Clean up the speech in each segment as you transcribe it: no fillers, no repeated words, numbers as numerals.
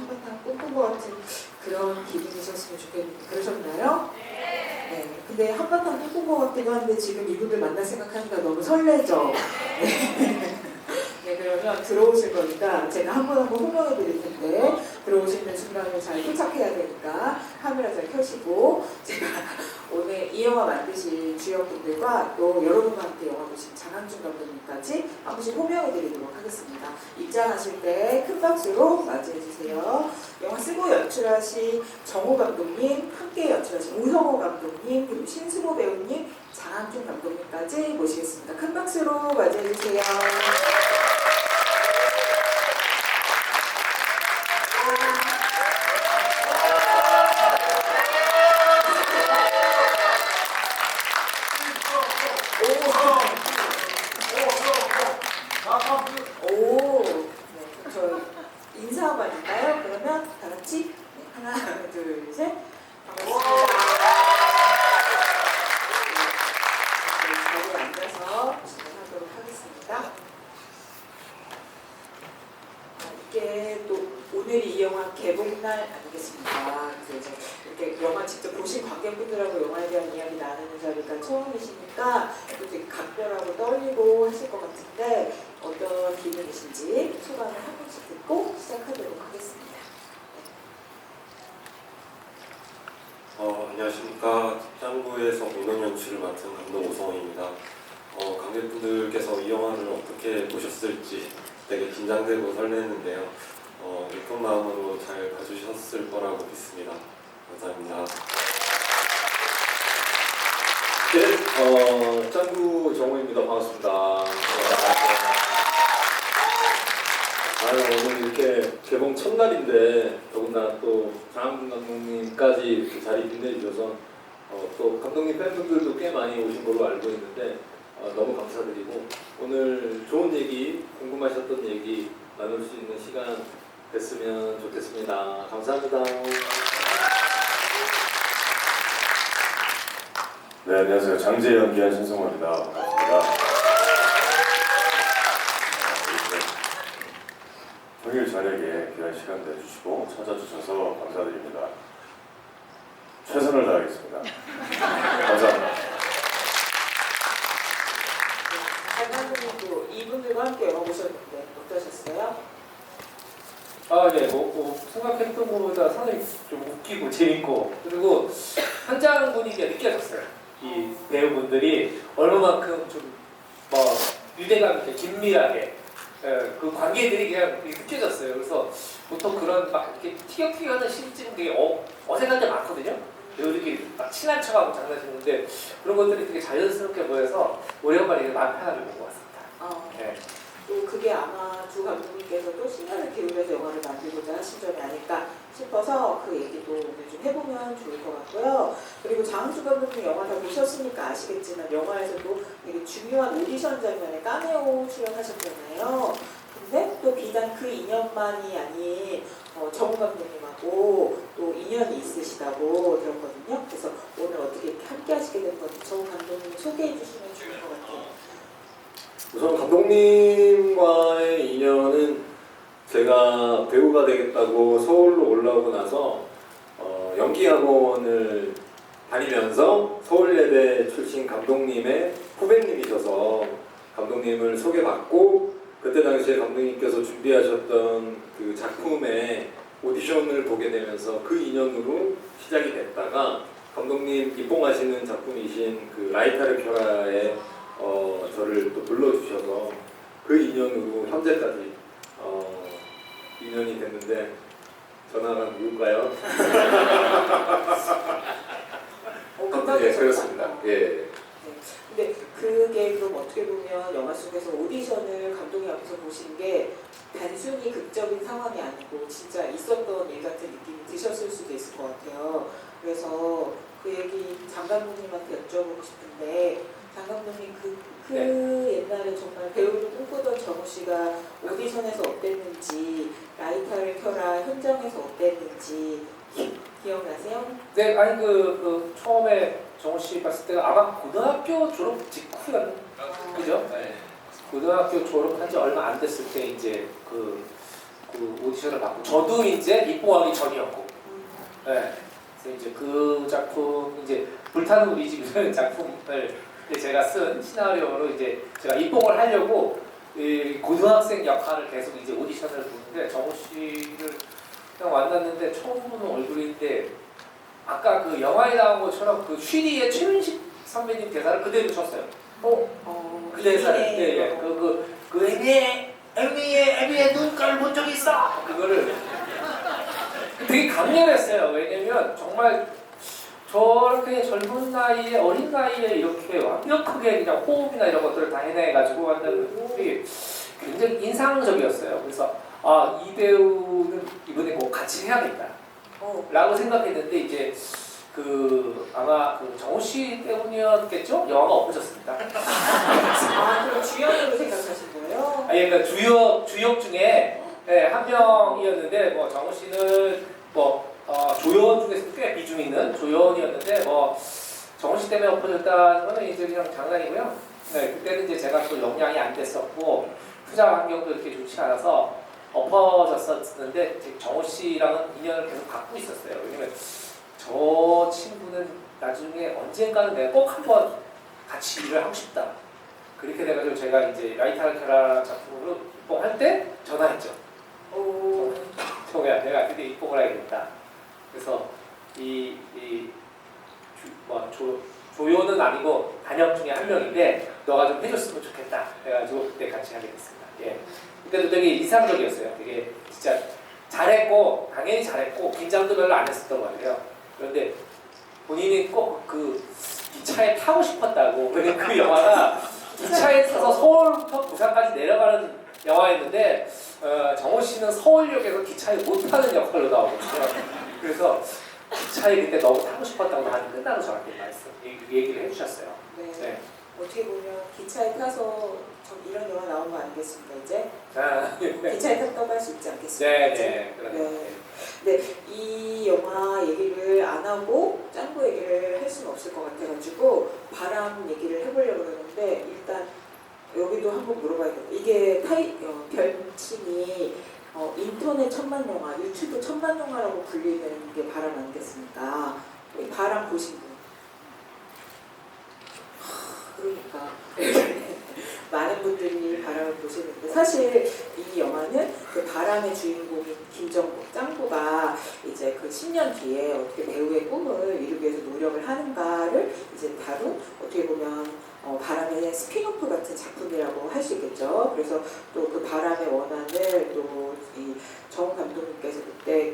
한바탕 꿈꾼 것 같은 그런 기분이셨으면 좋겠는데 그러셨나요? 네. 근데 한바탕 꿈꾼 것 같기도 한데 지금 이분들 만날 생각하니까 너무 설레죠? 네. 네, 그러면 들어오실 거니까 제가 한 분 한 분 설명해 드릴 텐데 들어오시는 순간을 잘 포착해야 되니까 카메라 잘 켜시고 제가 오늘 이 영화 만드신 주연분들과 또 여러분과 함께 영화 보신 장항준 감독님까지 한 분씩 호명해 드리도록 하겠습니다. 입장하실 때 큰 박수로 맞이해 주세요. 영화 쓰고 연출하신 정호 감독님, 함께 연출하신 우형호 감독님, 그리고 신승호 배우님, 장항준 감독님까지 모시겠습니다. 큰 박수로 맞이해 주세요. 저 인사만인가요? 그러면 다 같이 하나, 둘, 셋. 반갑습니다. 자리에 앉아서 진행하도록 하겠습니다. 이게 또 오늘이 이 영화 개봉날 아니겠습니까? 그래서 이렇게 영화 직접 보신 관객분들하고 영화에 대한 이야기 나누는 자리가 처음이시니까 또 되게 각별하고 떨리고 하실 것 같은데 어떤 기분이신지 소감을 한 번씩 듣고 시작하도록 하겠습니다. 안녕하십니까. 짱구에서 공동 연출을 맡은 감독 오성호입니다. 관객분들께서 이 영화를 어떻게 보셨을지 되게 긴장되고 설레는데요. 예쁜 마음으로 잘 봐주셨을 거라고 믿습니다. 감사합니다. 네, 짱구 정호입니다. 반갑습니다. 오늘 이렇게 개봉 첫날인데 더군다나 또 장항준 감독님까지 이렇게 자리 빛내주셔서 또 감독님 팬분들도 꽤 많이 오신 걸로 알고 있는데 너무 감사드리고 오늘 좋은 얘기, 궁금하셨던 얘기 나눌 수 있는 시간 됐으면 좋겠습니다. 감사합니다. 네, 안녕하세요. 장제 연기한 신승호입니다. 반갑습니다. 평일 저녁에 귀한 시간 내주시고 찾아주셔서 감사드립니다. 최선을 다하겠습니다. 감사합니다. 장관님도 이분들과 함께 영화 보셨는데 어떠셨어요? 네, 생각했던 것보다 상당히 좀 웃기고 재밌고 그리고 현장 분위기가 느껴졌어요. 이 배우분들이 얼마만큼 좀 유대감 있게 긴밀하게 그 관계들이 그냥 느껴졌어요. 그래서 보통 그런 막 이렇게 티격태격하는 씬들은 되게 어색한 데 많거든요. 배우들끼리 막 친한 척하고 장난치는데 그런 것들이 되게 자연스럽게 보여서 오랜만에 마음 편하게 본 것 같습니다. 네. 또 그게 아마 두 감독님께서도 시간을 기울여서 영화를 만들고자 하신 점이 아닐까 싶어서 그 얘기도 오늘 좀 해보면 좋을 것 같고요. 그리고 장항준 감독님 영화 다 보셨으니까 아시겠지만 영화에서도 되게 중요한 오디션 장면에 카메오 출연하셨잖아요. 근데 또 비단 그 인연만이 아닌 정우 감독님하고 또 인연이 있으시다고 들었거든요. 그래서 오늘 어떻게 이렇게 함께 하시게 된 건지 정우 감독님 소개해 주시면 좋을 것 같아요. 우선 감독님과의 인연은 제가 배우가 되겠다고 서울로 올라오고 나서 연기학원을 다니면서 서울예대 출신 감독님의 후배님이셔서 감독님을 소개받고 그때 당시에 감독님께서 준비하셨던 그 작품의 오디션을 보게 되면서 그 인연으로 시작이 됐다가 감독님 입봉하시는 작품이신 그 라이타르 켜라에 저를 또 불러주셔서 그 인연으로 현재까지 인연이 됐는데 전화가 누굴까요? 네, 그렇습니다. 예. 근데 그게 그럼 어떻게 보면 영화 속에서 오디션을 감독님 앞에서 보신 게 단순히 극적인 상황이 아니고 진짜 있었던 일 같은 느낌이 드셨을 수도 있을 것 같아요. 그래서 그 얘기 장 감독님한테 여쭤보고 싶은데 장 감독님 네. 옛날에 정말 배우를 꿈꾸던 정우 씨가 오디션에서 어땠는지 라이터를 켜라 현장에서 어땠는지 기억나세요? 네, 아니 처음에 정우 씨 봤을 때가 아마 고등학교 졸업 직후였, 그죠? 네. 고등학교 졸업한 지 얼마 안 됐을 때 이제 그 오디션 오디션을 받고 저도 이제 입봉하기 전이었고, 네. 그래서 이제 그 작품 이제 불타는 우리 집이라는 작품을 이제 제가 쓴 시나리오로 이제 제가 입봉을 하려고 이 고등학생 역할을 계속 이제 오디션을 보는데 정우 씨를 그냥 만났는데 처음 보는 얼굴인데 아까 그 영화에 나온 것처럼 그 쉬리의 최민식 선배님 대사를 그대로 쳤어요. 그 대사를 그 애미의 눈깔 본 적 있어. 그거를 되게 강렬했어요. 왜냐면 정말 저렇게 젊은 나이에 어린 나이에 이렇게 완벽하게 그냥 호흡이나 이런 것들을 다 해내가지고 한다는 것이 굉장히 인상적이었어요. 그래서 아, 이 배우는 이번에 꼭 같이 해야겠다 라고 생각했는데 이제 그 아마 그 정우 씨 때문이었겠죠? 영화가 엎어졌습니다. 그럼 주연으로 생각하신 거예요? 아니 그러니까 주역 중에 네, 한 명이었는데 뭐 정우 씨는 뭐 조연 중에서 꽤 비중 있는 조연이었는데 뭐 정우 씨 때문에 엎어졌다는 거는 이제 그냥 장난이고요. 네, 그때는 이제 제가 또 역량이 안 됐었고 투자 환경도 이렇게 좋지 않아서 엎어졌었는데 정우 씨랑은 인연을 계속 갖고 있었어요. 왜냐면 저 친구는 나중에 언젠가는 내가 꼭 한번 같이 일을 하고 싶다. 그렇게 돼가지고 제가 이제 라이타르케라 작품으로 입봉할 때 전화했죠. 정우야, 내가 그때 입봉을 해야겠다. 그래서 조연은 아니고 단역 중에 한 명인데 너가 좀 해줬으면 좋겠다. 그래가지고 그때 같이 하게 됐습니다. 예. 그때도 되게 인상적이었어요. 되게 진짜 잘했고 당연히 잘했고 긴장도 별로 안 했었던 것 같아요. 그런데 본인이 꼭 그 기차에 타고 싶었다고. 왜냐면 그 영화가 기차에 타서 서울부터 부산까지 내려가는 영화였는데 정우 씨는 서울역에서 기차에 못 타는 역할로 나오거든요. 그래서 기차에 그때 너무 타고 싶었다고 나한테 끝나고 저한테 얘기를 해주셨어요. 네. 네. 어떻게 보면 기차에 타서 이런 영화 나온 거 아니겠습니까 이제? 네. 기차에 탔다고 할 수 있지 않겠습니까? 네. 네, 이 영화 얘기를 안 하고 짱구 얘기를 할 수는 없을 것 같아가지고 바람 얘기를 해보려고 그러는데 일단 여기도 한번 물어봐야겠다. 이게 별칭이 인터넷 천만 영화, 유튜브 천만 영화라고 불리는 게 바람 아니겠습니까? 바람 보신 분? 그러니까 많은 분들이 바람을 보시는데 사실 이 영화는 그 바람의 주인공인 김정국 짱구가 이제 그 10년 뒤에 어떻게 배우의 꿈을 이루기 위해서 노력을 하는가를 이제 다룬 어떻게 보면 바람의 스피노프 같은 작품이라고 할 수 있겠죠. 그래서 또 그 바람의 원한을 또 이 정우 감독님께서 그때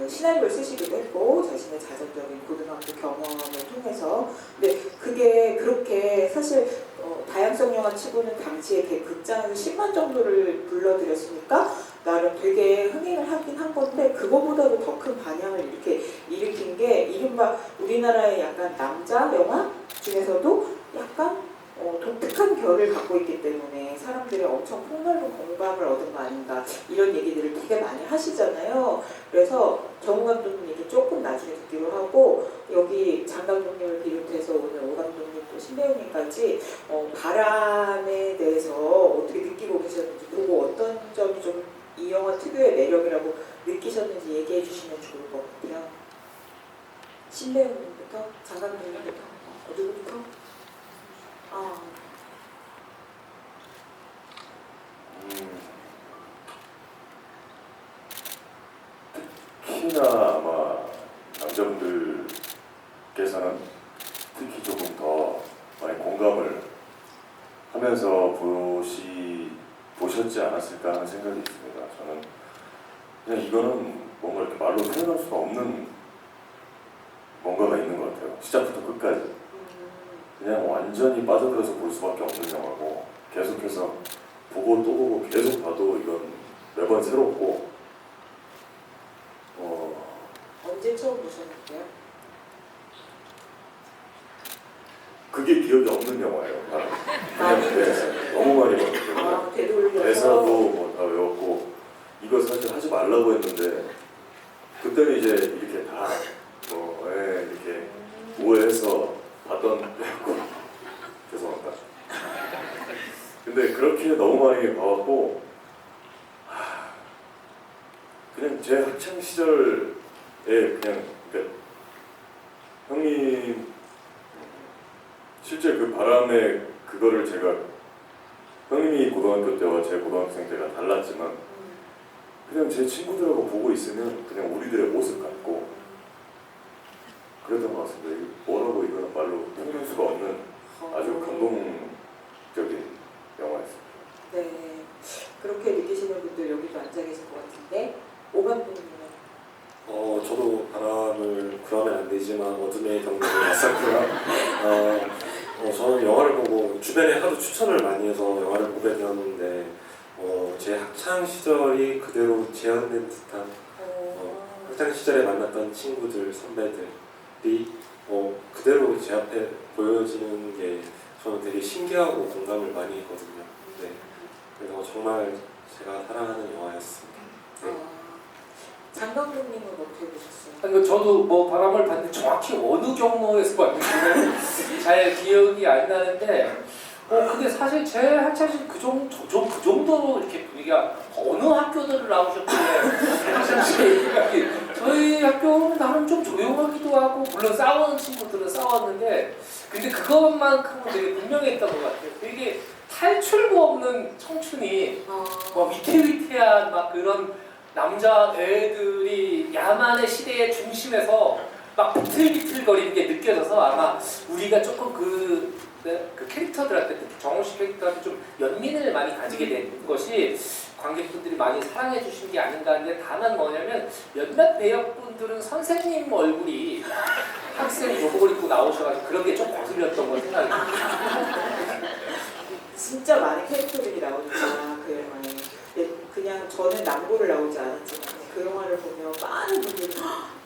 시나리오를 쓰시기도 했고 자신의 자전적인 고등학교 경험을 통해서 근데 그게 그렇게 사실 다양성 영화 치고는 당시에 극장에서 10만 정도를 불러들였으니까 나름 되게 흥행을 하긴 한 건데 그거보다도 더 큰 반향을 이렇게 일으킨 게 이른바 우리나라의 약간 남자 영화 중에서도 약간 독특한 결을 갖고 있기 때문에 사람들이 엄청 폭넓은 공감을 얻은 거 아닌가 이런 얘기들을 되게 많이 하시잖아요. 그래서 정우 감독님 얘기 조금 나중에 듣기로 하고 여기 장 감독님을 비롯해서 오늘 오 감독님 또 신배우님까지 바람에 대해서 어떻게 느끼고 계셨는지 보고 어떤 점이 좀 이 영화 특유의 매력이라고 느끼셨는지 얘기해 주시면 좋을 것 같아요. 신배우님부터? 장 감독님부터? 누구부터? 특히나 아마 남자분들께서는 특히 조금 더 많이 공감을 하면서 보셨지 않았을까 하는 생각이 있습니다. 저는 그냥 이거는 뭔가 이렇게 말로 표현할 수가 없는 뭔가가 있는 것 같아요. 시작부터 끝까지. 그냥 완전히 빠져들어서 볼 수밖에 없는 영화고 계속해서 보고 또 보고 계속 봐도 이건 매번 새롭고 언제 처음 보셨는데요? 그게 기억이 없는 영화예요. 너무 많이 봤기 때문에 대사도 뭐 다 외웠고 이거 사실 하지 말라고 했는데 그때는 이제 이렇게 다 이렇게 오해해서 봤던 때였고 죄송합니다. 근데 그렇게 너무 많이 봐왔고 그냥 제 학창 시절에 그냥 그러니까 형님 실제 그 바람에 그거를 제가 형님이 고등학교 때와 제 고등학생 때가 달랐지만 그냥 제 친구들하고 보고 있으면 그냥 우리들의 모습 같고 그랬던 것 같습니다. 이게 뭐라고 이거는 말로 표현할 수가 없는 아주 감동적인 영화였습니다. 네. 그렇게 느끼시는 분들 여기도 앉아 계실 것 같은데 오감독님은 저도 바람을 구하면 안 되지만 어둠의 경로를 봤었고요. 저는 영화를 보고 주변에 하도 추천을 많이 해서 영화를 보게 되었는데 제 학창 시절이 그대로 재현된 듯한 학창 시절에 만났던 친구들, 선배들이 그대로 제 앞에 보여지는 게 저는 되게 신기하고 공감을 많이 했거든요. 네. 그래서 정말 제가 사랑하는 영화였습니다. 네. 장 감독님은 어떻게 보셨어요? 아니, 저도 뭐 바람을 봤는데 정확히 어느 경로에서 봤는지 잘 기억이 안 나는데 근데 사실 제 학창시 그 정도로 이렇게 분위기가 어느 학교들을 나오셨길래 저희 학교는 나름 좀 조용하기도 하고 물론 싸우는 친구들은 싸웠는데 근데 그것만큼은 되게 분명했던 것 같아요. 되게 탈출구 없는 청춘이 막 위태위태한 막 그런 남자 애들이 야만의 시대의 중심에서 막 비틀비틀거리는 게 느껴져서 아마 우리가 조금 그 캐릭터들한테 특히 정호 씨 캐릭터한테 좀 연민을 많이 가지게 된 것이 관객분들이 많이 사랑해 주신 게 아닌가 하는데 다만 뭐냐면 몇몇 배역분들은 선생님 얼굴이 학생 교복을 입고 나오셔가지고 그런 게 좀 거슬렸던 거 생각이 듭니다. 진짜 많은 캐릭터들이 나오니까 그 영화에 그냥 저는 남고를 나오지 않았지만 그 영화를 보면 많은 분들이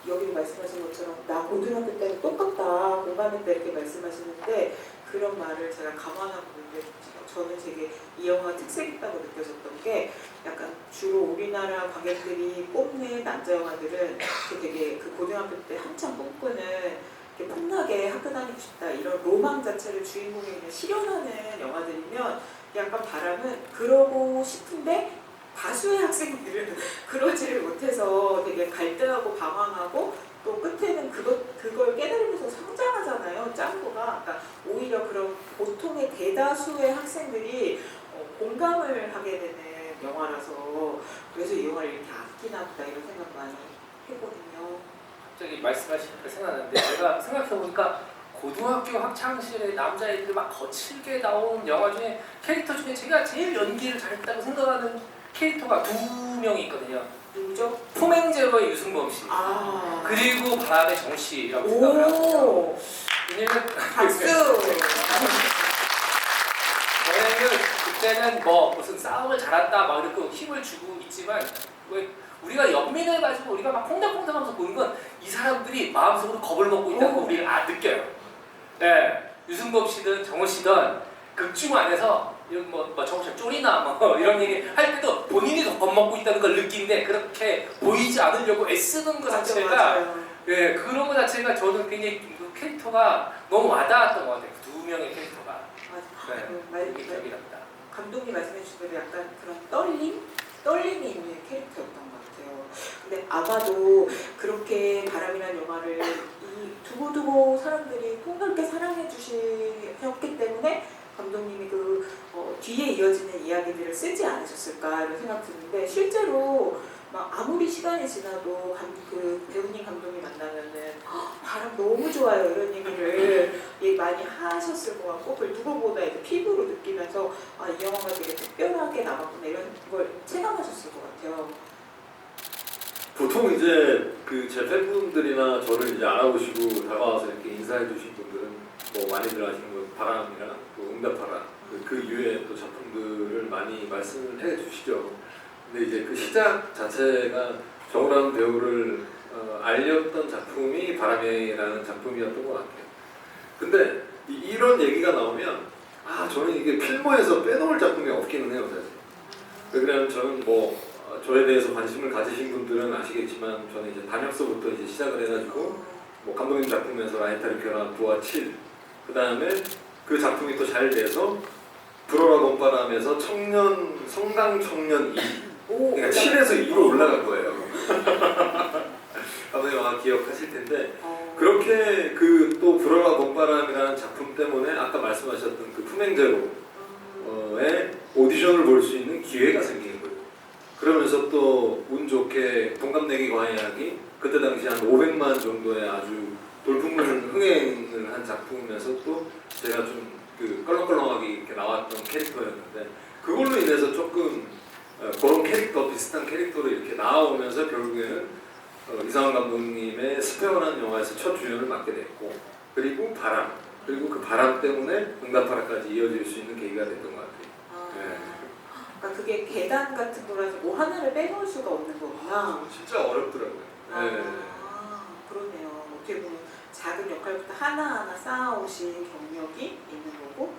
여기 말씀하신 것처럼 나 고등학교 때는 똑같다 공감했다 이렇게 말씀하시는데 그런 말을 제가 감안하고 있는데 저는 되게 이 영화가 특색 있다고 느껴졌던 게 약간 주로 우리나라 관객들이 뽑는 남자 영화들은 되게 그 고등학교 때 한참 꿈꾸는 폭나게 학교 다니고 싶다 이런 로망 자체를 주인공이 그냥 실현하는 영화들이면 약간 바람은 그러고 싶은데 다수의 학생들은 그러지를 못해서 되게 갈등하고 방황하고 또 끝에는 그걸 깨달으면서 성장하잖아요. 짱구가. 그러니까 오히려 그런 보통의 대다수의 학생들이 공감을 하게 되는 영화라서 그래서 이 영화를 이렇게 아끼나 보다 이런 생각 많이 했거든요. 갑자기 말씀하시니까 생각났는데 제가 생각해보니까 고등학교 학창시절에 남자애들이 막 거칠게 나온 영화 중에 캐릭터 중에 제가 제일 연기를 잘했다고 생각하는 캐릭터가 두 명이 있거든요. 누구죠? 톰행제로의 유승범 씨 그리고 바람의 정 씨라고 생각을 하거든요. 왜냐면 박수! 왜냐면 그때는 뭐 무슨 싸움을 잘한다 막 이렇게 힘을 주고 있지만 왜 우리가 연민을 가지고 우리가 막 콩닥콩닥하면서 보는 건 이 사람들이 마음속으로 겁을 먹고 있다는 거 우리가 느껴요. 네, 유승범 씨든 정호 씨든 극중 안에서 이런 뭐 정호 씨 쫄이나 뭐 이런 얘기 할 때도 본인이 더 겁먹고 있다는 걸 느끼는데 그렇게 보이지 않으려고 애쓰는 것 자체가 네, 그런 것 자체가 저는 굉장히 그 캐릭터가 너무 와닿았던 것 같아요. 두 명의 캐릭터가. 네, 기억이 납니다. 감독님 말씀해 주신 대로 약간 그런 떨림이 있는 캐릭터였던 것 같아요. 근데 아마도 그렇게 바람이라는 영화를 이 두고두고 사람들이 폭넓게 사랑해 주셨기 때문에 감독님이 그 뒤에 이어지는 이야기들을 쓰지 않으셨을까 이런 생각 드는데 실제로 막 아무리 시간이 지나도 그 배우님 감독님 만나면은 바람 너무 좋아요 이런 얘기를 많이 하셨을 것 같고 그걸 누구보다 이제 피부로 느끼면서 이 영화가 되게 특별하게 남았구나 이런 걸 체감하셨을 것 같아요. 보통 이제 그 제 팬분들이나 저를 이제 알아보시고 다가와서 이렇게 인사해 주신 분들은 뭐 많이들 아시는 거 바람이나 또 응답하라 그 이후에 또 작품들을 많이 말씀을 해 주시죠. 근데 이제 그 시작 자체가 정우라는 배우를 알렸던 작품이 바람이라는 작품이었던 것 같아요. 근데 이런 얘기가 나오면 저는 이게 필모에서 빼놓을 작품이 없기는 해요 사실. 왜냐면 저는 뭐 저에 대해서 관심을 가지신 분들은 아시겠지만 저는 이제 단역서부터 이제 시작을 해가지고 뭐 감독님 작품에서 라이타르 켜라 9와 7 그 다음에 그 작품이 또 잘 돼서 불어라 봄바람에서 성당 청년 2 그러니까 7에서 2로 올라갈 거예요. 아까 말씀하셨던 그 품행제로의 오디션을 볼 수 있는 기회가 생기는 거예요. 그러면서 또 운 좋게 동갑내기 과외하기 그때 당시 한 500만 정도의 아주 돌풍을 흥행을 한 작품이면서 또 제가 좀 그 껄렁껄렁하게 이렇게 나왔던 캐릭터였는데 그걸로 인해서 조금 그런 캐릭터 비슷한 캐릭터로 이렇게 나오면서 결국에는 이상한 감독님의 스페어라는 영화에서 첫 주연을 맡게 됐고 그리고 바람 그리고 그 바람 때문에 응답하라까지 이어질 수 있는 계기가 됐던 것 같아요. 네. 그러니까 그게 계단 같은 거라서 뭐 하나를 빼놓을 수가 없는 거구나. 진짜 어렵더라고요. 네. 그러네요. 어떻게 보면 작은 역할부터 하나하나 쌓아오신 경력이 있는 거고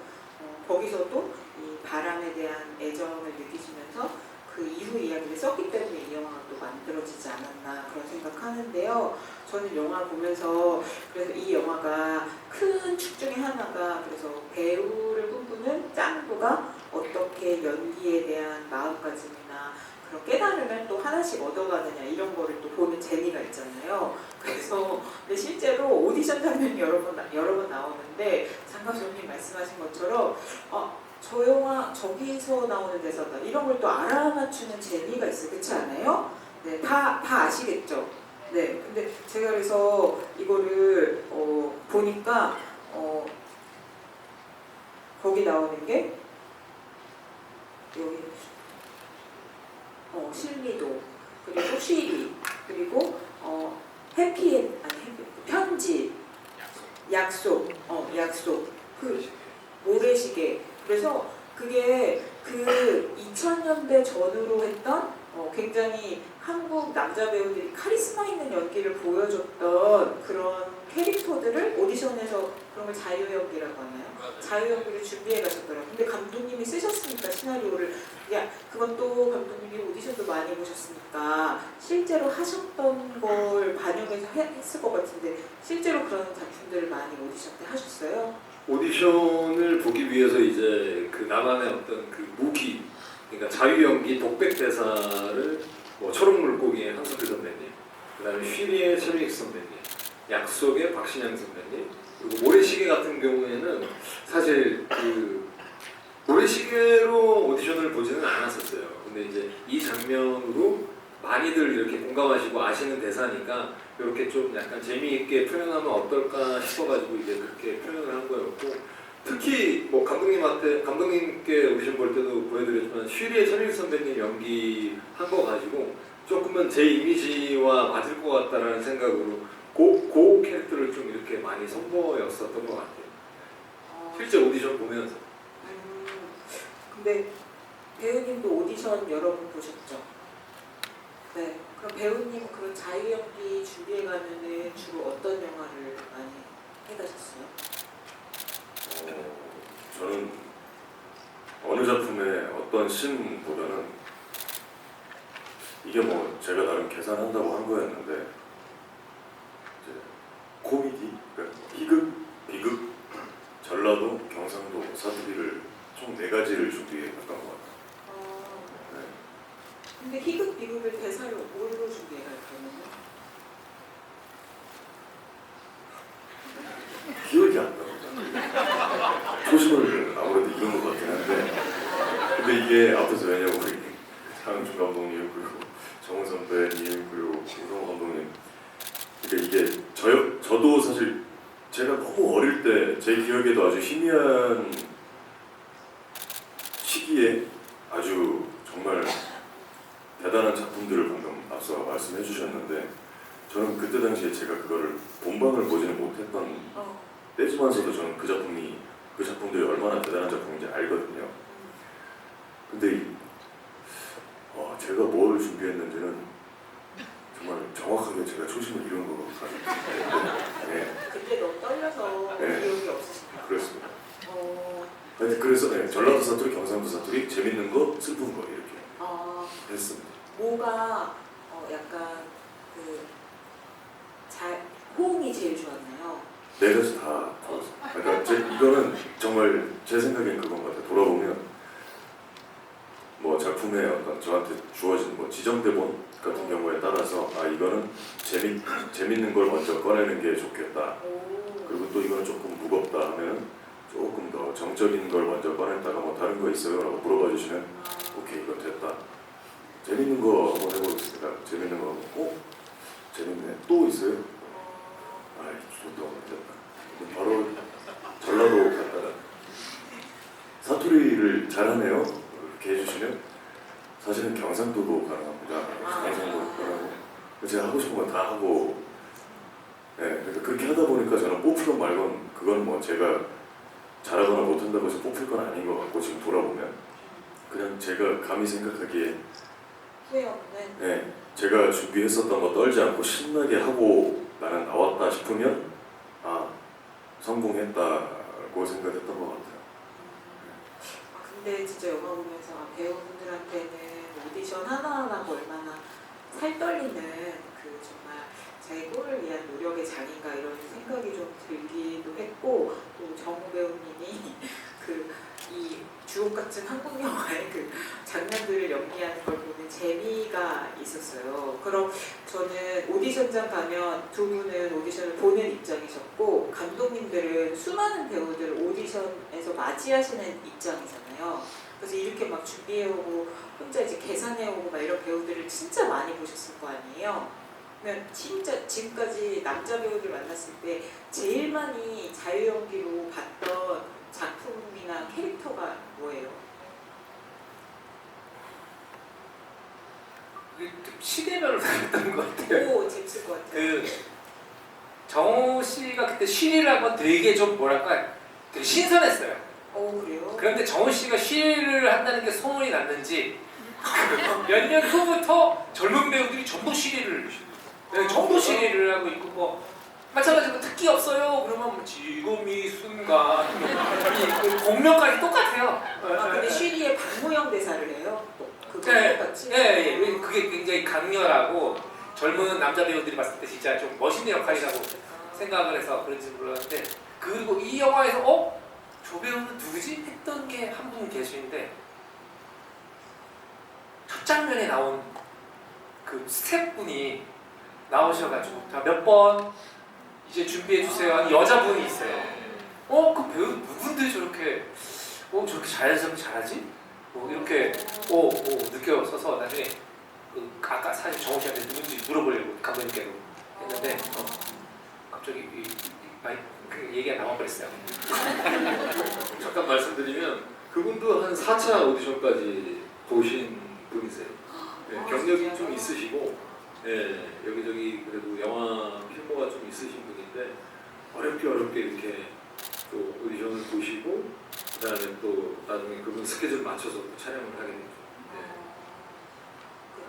거기서도 이 바람에 대한 애정을 느끼시면서 그 이후 이야기를 썼기 때문에 이 영화가 또 만들어지지 않았나 그런 생각하는데요. 저는 영화를 보면서 그래서 이 영화가 큰 축 중에 하나가 그래서 배우를 꿈꾸는 짱구가 어떻게 연기에 대한 마음가짐이나 그런 깨달음을 또 하나씩 얻어가느냐 이런 거를 또 보는 재미가 있잖아요. 그래서 근데 실제로 오디션 장면이 여러 번 나오는데 장감독님 말씀하신 것처럼 저 영화 저기서 나오는 대사다 이런 걸 또 알아맞추는 재미가 있어요. 그렇지 않아요? 네, 다 아시겠죠? 네, 근데 제가 그래서 이거를 보니까 거기 나오는 게 여기 실미도 그리고 쉬리 그리고 해피엔 아니 편지 약속 그 모래시계 그래서 그게 그 2000년대 전후로 했던 굉장히 한국 남자 배우들이 카리스마 있는 연기를 보여줬던 그런 캐릭터들을 오디션에서 그런 걸 자유연기라고 하나요? 자유연기를 준비해 가셨더라고요. 근데 감독님이 쓰셨으니까 시나리오를 그것도 감독님이 오디션도 많이 보셨으니까 실제로 하셨던 걸 반영해서 했을 것 같은데 실제로 그런 작품들을 많이 오디션 때 하셨어요? 오디션을 보기 위해서 이제 그 나만의 어떤 그 무기, 그러니까 자유연기 독백 대사를 뭐 초록물고기의 한석규 선배님, 그다음에 쉬리의 최민식 선배님, 약속의 박신양 선배님, 그리고 모래시계 같은 경우에는 사실 그 모래시계로 오디션을 보지는 않았었어요. 근데 이제 이 장면으로 많이들 이렇게 공감하시고 아시는 대사니까 이렇게 좀 약간 재미있게 표현하면 어떨까 싶어가지고 이제 그렇게 표현을 한 거였고 특히 뭐 감독님께 오디션 볼 때도 보여드렸지만 쉬리의 천일 선배님 연기한 거 가지고 조금은 제 이미지와 맞을 것 같다라는 생각으로 그 캐릭터를 좀 이렇게 많이 선보였었던 것 같아요. 실제 오디션 보면서. 근데 배우님도 오디션 여러 번 보셨죠? 네. 그럼 배우님 그런 자유연기 준비해가면은 주로 어떤 영화를 많이 해가셨어요? 저는 어느 작품의 어떤 씬보다는 이게 뭐 제가 나름 계산한다고 한 거였는데 이제 코미디, 그러니까 희극, 비극, 전라도, 경상도, 사투리를 총 4가지를 준비했던 것 같아요. 네. 근데 희극, 비극을 대사를 뭘로 준비해가요 그러면은? 기억이 안 나요. 초심을 아무래도 잃은 것 같긴 한데 근데 이게 앞에서 왜냐면 우리 장은준 감독님 그리고 정훈 선배님 그리고 김성호 감독님 그러니까 이게 저도 사실 제가 너무 어릴 때 제 기억에도 아주 희미한 시기에 아주 정말 대단한 작품들을 방금 앞서 말씀해 주셨는데 저는 그때 당시에 제가 그거를 본방을 보지는 못했던 때지만서도 저는 그 작품들이 얼마나 대단한 작품인지 알거든요. 근데 제가 뭘 준비했는지는 정말 정확하게 제가 초심을 잃은 것 같아요. 네. 그때 너무 떨려서 네. 기억이 없으신가요? 그렇습니다. 그래서 전라도 사투리, 경상도 사투리, 재밌는 거, 슬픈 거 이렇게 했습니다. 뭐가 약간 호응이 제일 좋았나요? 4가지 다 좋았어요. 그러니까 이거는 정말 제 생각엔 그건 것 같아요. 돌아보면 뭐 작품에 어떤 저한테 주어진 뭐 지정 대본 같은 경우에 따라서 이거는 재밌는 걸 먼저 꺼내는 게 좋겠다. 그리고 또 이거는 조금 무겁다 하면은 조금 더 정적인 걸 먼저 꺼냈다가 뭐 다른 거 있어요? 라고 물어봐 주시면 오케이 이건 됐다. 재밌는 거 한번 해보겠습니다. 재밌는 거 하고 재밌네. 또 있어요? 아이 저도 됐다. 바로 전라도 갔다가 사투리를 잘하네요. 이렇게 해주시면 사실은 경상도도 가능합니다. 경상도 가능하고 제가 하고 싶은 건 다 하고 그러니까 그렇게 하다 보니까 저는 뽑히건 말건 그건 뭐 제가 잘하거나 못한다고 해서 뽑힐 건 아닌 것 같고 지금 돌아보면 그냥 제가 감히 생각하기에 후회 없는. 제가 준비했었던 거 떨지 않고 신나게 하고 나는 나왔다 싶으면 성공했다고 생각했던 것 같아요. 근데 진짜 영화 보면서 배우분들한테는 오디션 하나하나가 얼마나 살 떨리는 그 정말 제고를 위한 노력의 장인가 이런 생각이 좀 들기도 했고 또 정우 배우님이 그 이 주옥 같은 한국 영화의 그 장면들을 연기하는 걸 보는 재미가 있었어요. 그럼 저는 오디션장 가면 두 분은 오디션을 보는 입장이셨고 감독님들은 수많은 배우들을 오디션에서 맞이하시는 입장이잖아요. 그래서 이렇게 막 준비해오고 혼자 이제 계산해오고 막 이런 배우들을 진짜 많이 보셨을 거 아니에요. 그러면 진짜 지금까지 남자 배우들 만났을 때 제일 많이 자유연기로 봤던 작품이나 캐릭터가 뭐예요? 시대별로 다녔던 것 같아요. 오, 재밌을 것 같아요. 그 정우 씨가 그때 쉬리를 한 건 되게 좀 뭐랄까 되게 신선했어요. 오, 그래요? 그런데 정우 씨가 쉬리를 한다는 게 소문이 났는지 몇 년 후부터 젊은 배우들이 전부 쉬리를 전부 쉬리를 하고 있고 뭐 마찬가지로 특기 없어요. 그러면 뭐 지금 이 순간 이 공명까지 똑같아요. 근데 쉬리의 박무영 대사를 해요? 그거 네, 똑같이? 네, 그게 굉장히 강렬하고 젊은 남자 배우들이 봤을 때 진짜 좀 멋있는 역할이라고 생각을 해서 그런지 몰랐는데 그리고 이 영화에서 저 배우는 누구지? 했던 게 한 분 계시는데 첫 장면에 나온 그 스태프분이 나오셔가지고 자, 몇 번 이제 준비해주세요 하는 여자분이 있어요. 그 배우 누군데 저렇게 저렇게 자연스럽게 잘하지? 이렇게 느껴서서 나중에 아까 사실 정우 씨한테 누군지 물어보려고 감독님께도 했는데 갑자기 그 얘기가 나와버렸어요. 잠깐 말씀드리면 그분도 한 4차 오디션까지 보신 분이세요. 경력이 좀 있으시고 여기저기 그래도 영화 필모가 좀 있으신 분인데 어렵게 이렇게 또 오디션을 보시고 그다음에 또 나중에 그분 스케줄 맞춰서 또 촬영을 하게 되죠.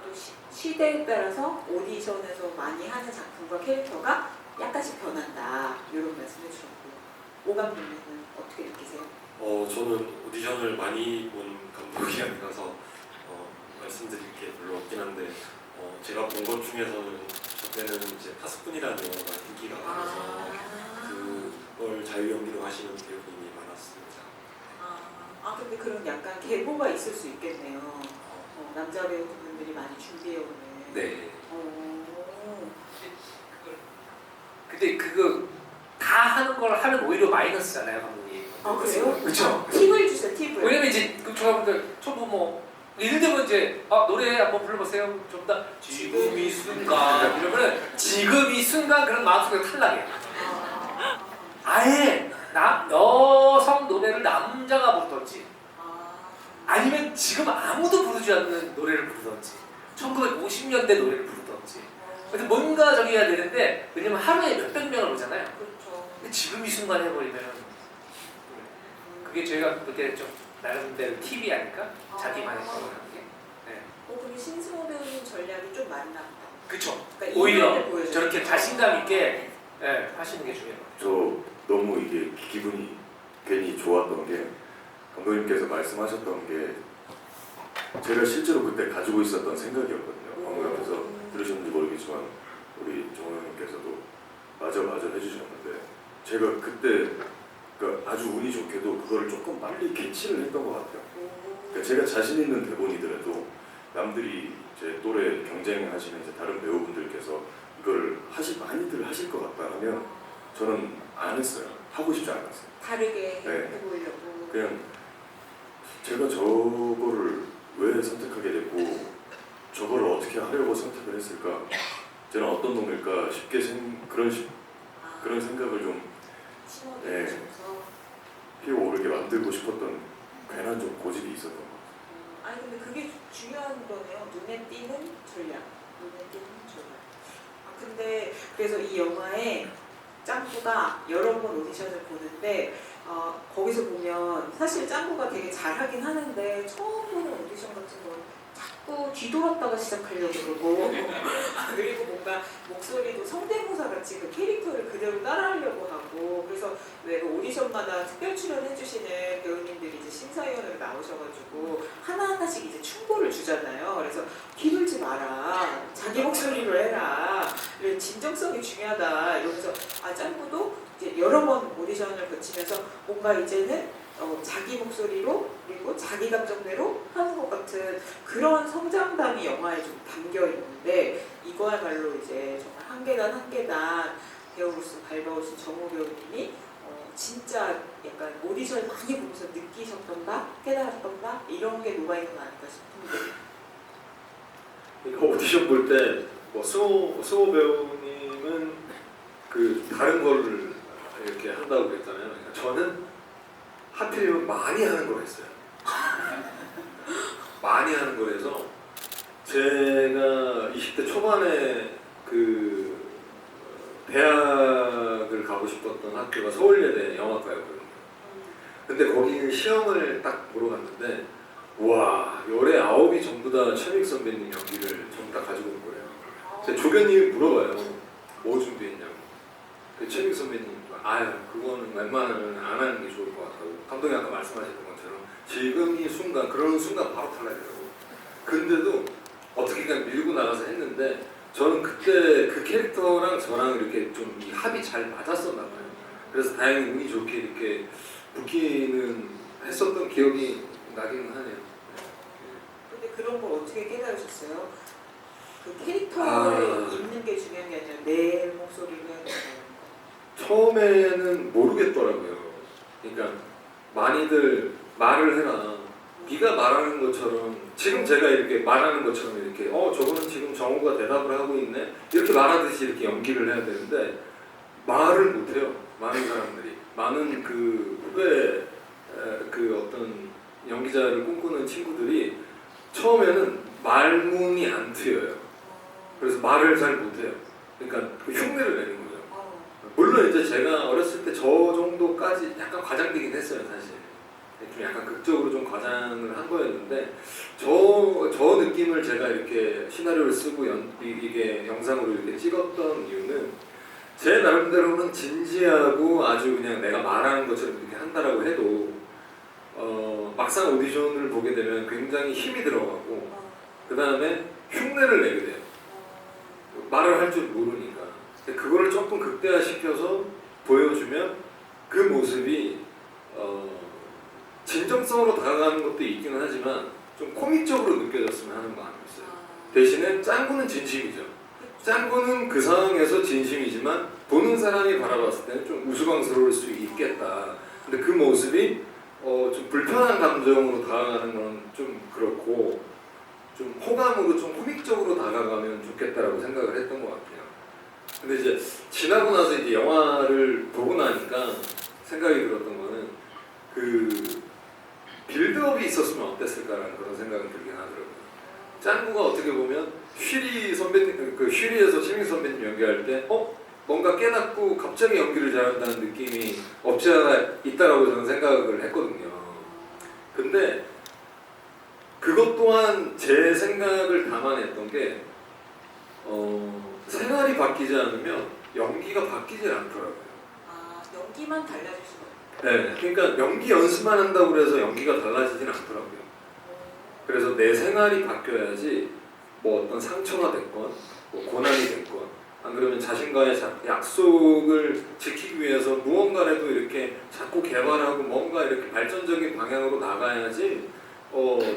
또 시대에 따라서 오디션에서 많이 하는 작품과 캐릭터가 약간씩 변한다 이런 말씀해 주셨고 오 감독님은 어떻게 느끼세요? 저는 오디션을 많이 본 감독이 아니라서 말씀드릴 게 별로 없긴 한데 제가 본 것 중에서는 그때는 이제 파스꾼이라는 영화가 인기가 많아서 그걸 자유연기로 하시는 배우님이 많았습니다. 근데 그런 약간 계보가 있을 수 있겠네요. 남자 배우분들이 많이 준비해오는. 네. 근데 그거 다 하는 걸 하면 오히려 마이너스잖아요, 감독님. 그래요? 그렇죠. 팁을 주세요, 팁을. 왜냐면 이제 그 저분들 전부 뭐 예를 들면 이제 노래 한번 불러보세요. 좀 더 지금 이 순간 이러면은 지금 이 순간 그런 마음속에 탈락이에요. 아예 여성 노래를 남자가 부르던지 아니면 지금 아무도 부르지 않는 노래를 부르던지 1950년대 노래를 부르던지 근데 뭔가 저기 해야 되는데 왜냐면 하루에 몇백 명을 보잖아요. 그렇죠. 근데 지금 이 순간 해버리면 그게 저희가 그때 좀 나름대로 팁이 아닐까? 자기만의 경험을 하는 게. 그럼 신승호 배우님 전략이 좀 맞나 보다. 그쵸. 그러니까 오히려 이면을 보여줘요. 저렇게 자신감 있게 하시는 게 중요해요. 저 너무 이게 기분이 괜히 좋았던 게 감독님께서 말씀하셨던 게 제가 실제로 그때 가지고 있었던 생각이었거든요. 방금 옆에서 들으셨는지 모르겠지만 우리 정호영님께서도 맞아 해주셨는데 제가 그때 그러니까 아주 운이 좋게도 그거를 조금 빨리 캐치를 했던 것 같아요. 그러니까 제가 자신 있는 대본이더라도 남들이 제 또래 경쟁하시는 이제 다른 배우분들께서 이걸 많이들 하실 것 같다 하면 저는 안 했어요. 하고 싶지 않았어요. 다르게 네. 해보려고. 그냥 제가 저거를 왜 선택하게 됐고 저거를 어떻게 하려고 선택을 했을까? 저는 어떤 놈일까 쉽게 그런 생각을 좀 네. 심어드리면서. 피어오르게 만들고 싶었던 괜한 좀 고집이 있었던 것 같아요. 아니 근데 그게 중요한 거네요. 눈에 띄는 전략. 눈에 띄는 전략. 아 근데 그래서 이 영화에 짱구가 여러 번 오디션을 보는데 거기서 보면 사실 짱구가 되게 잘하긴 하는데 처음 보는 오디션 같은 건 자꾸 뒤돌았다가 시작하려고 그러고 그리고 뭔가 목소리도 성대모사 같이 그 캐릭터를 그대로 따라하려고 하고 그래서 왜 그 오디션마다 특별 출연해주시는 배우님들이 이제 심사위원으로 나오셔가지고 하나하나씩 이제 충고를 주잖아요. 그래서 뒤돌지 마라. 자기 목소리로 해라. 진정성이 중요하다. 이러면서 짱구도 이제 여러 번 오디션을 거치면서 뭔가 이제는 자기 목소리로 그리고 자기 감정대로 하는 것 같은 그런 성장담이 영화에 좀 담겨 있는데 이거야말로 이제 정말 한 계단 한 계단 배우로서 밟아오신 정우 배우님이 진짜 약간 오디션을 많이 보면서 느끼셨던가 깨달았던가 이런 게 녹아있는 거 아닐까 싶은데. 이거 오디션 볼 때 뭐 수호 배우님은 그 다른 거를 이렇게 한다고 그랬잖아요. 그러니까 저는 하필이면 많이 하는 걸 했어요. 많이 하는 거라서 제가 20대 초반에 그 대학을 가고 싶었던 학교가 서울예대 영화과였거든요. 근데 거기는 시험을 딱 보러 갔는데 와 열의 9이 전부 다 최민식 선배님 연기를 전부 다 가지고 온 거예요. 근데 조교님이 물어봐요. 뭐 준비했냐고. 그 최민식 선배님 아유 그거는 웬만하면 안 하는 게 좋을 것 같다고. 감독이 아까 말씀하셨던 것처럼 지금 이 순간 그런 순간 바로 탈락이라고. 근데도 어떻게든 밀고 나가서 했는데 저는 그때 그 캐릭터랑 저랑 이렇게 좀 이 합이 잘 맞았었나 봐요. 그래서 다행히 운이 좋게 이렇게 붙기는 했었던 기억이 나기는 하네요. 근데 그런 걸 어떻게 깨달으셨어요? 그 캐릭터를 입는 게 중요한 게 아니라 내 목소리를 해야 된다는 거. 처음에는 모르겠더라고요. 그러니까 많이들 말을 해라. 네가 말하는 것처럼 지금 제가 이렇게 말하는 것처럼 이렇게 저거는 지금 정우가 대답을 하고 있네 이렇게 말하듯이 이렇게 연기를 해야 되는데 말을 못해요. 많은 사람들이 많은 그 후배 그 어떤 연기자를 꿈꾸는 친구들이 처음에는 말문이 안 트여요. 그래서 말을 잘 못해요. 그러니까 그 흉내를 내는 거죠. 물론 이제 제가 어렸을 때 저 정도까지 약간 과장되긴 했어요, 사실. 좀 약간 극적으로 좀 과장을 한 거였는데 저 느낌을 제가 이렇게 시나리오를 쓰고 이게 영상으로 이렇게 찍었던 이유는 제 나름대로는 진지하고 아주 그냥 내가 말하는 것처럼 이렇게 한다라고 해도 막상 오디션을 보게 되면 굉장히 힘이 들어가고 그 다음에 흉내를 내게 돼요. 말을 할 줄 모르니까. 그거를 조금 극대화시켜서 보여주면 그 모습이 진정성으로 다가가는 것도 있기는 하지만 좀 코믹적으로 느껴졌으면 하는 마음이었어요. 대신에 짱구는 진심이죠. 짱구는 그 상황에서 진심이지만 보는 사람이 바라봤을 때는 좀 우스꽝스러울 수 있겠다. 근데 그 모습이 좀 불편한 감정으로 다가가는 건 좀 그렇고 좀 호감으로 좀 코믹적으로 다가가면 좋겠다라고 생각을 했던 것 같아요. 근데 이제 지나고 나서 이제 영화를 보고 나니까 생각이 들었던 거는 그 빌드업이 있었으면 어땠을까라는 그런 생각이 들긴 하더라고요. 짱구가 어떻게 보면 휘리 선배님, 그 휘리에서 최민식 선배님 연기할 때 뭔가 깨닫고 갑자기 연기를 잘한다는 느낌이 없지 않아 있다라고 저는 생각을 했거든요. 근데 그것 또한 제 생각을 담아냈던 게 생활이 바뀌지 않으면 연기가 바뀌질 않더라고요. 연기만 달라질 수가 없어요. 네, 그러니까 연기 연습만 한다고 해서 연기가 달라지진 않더라고요. 그래서 내 생활이 바뀌어야지 뭐 어떤 상처가 됐건 뭐 고난이 됐건 안 그러면 자신과의 약속을 지키기 위해서 무언가라도 이렇게 자꾸 개발하고 뭔가 이렇게 발전적인 방향으로 나가야지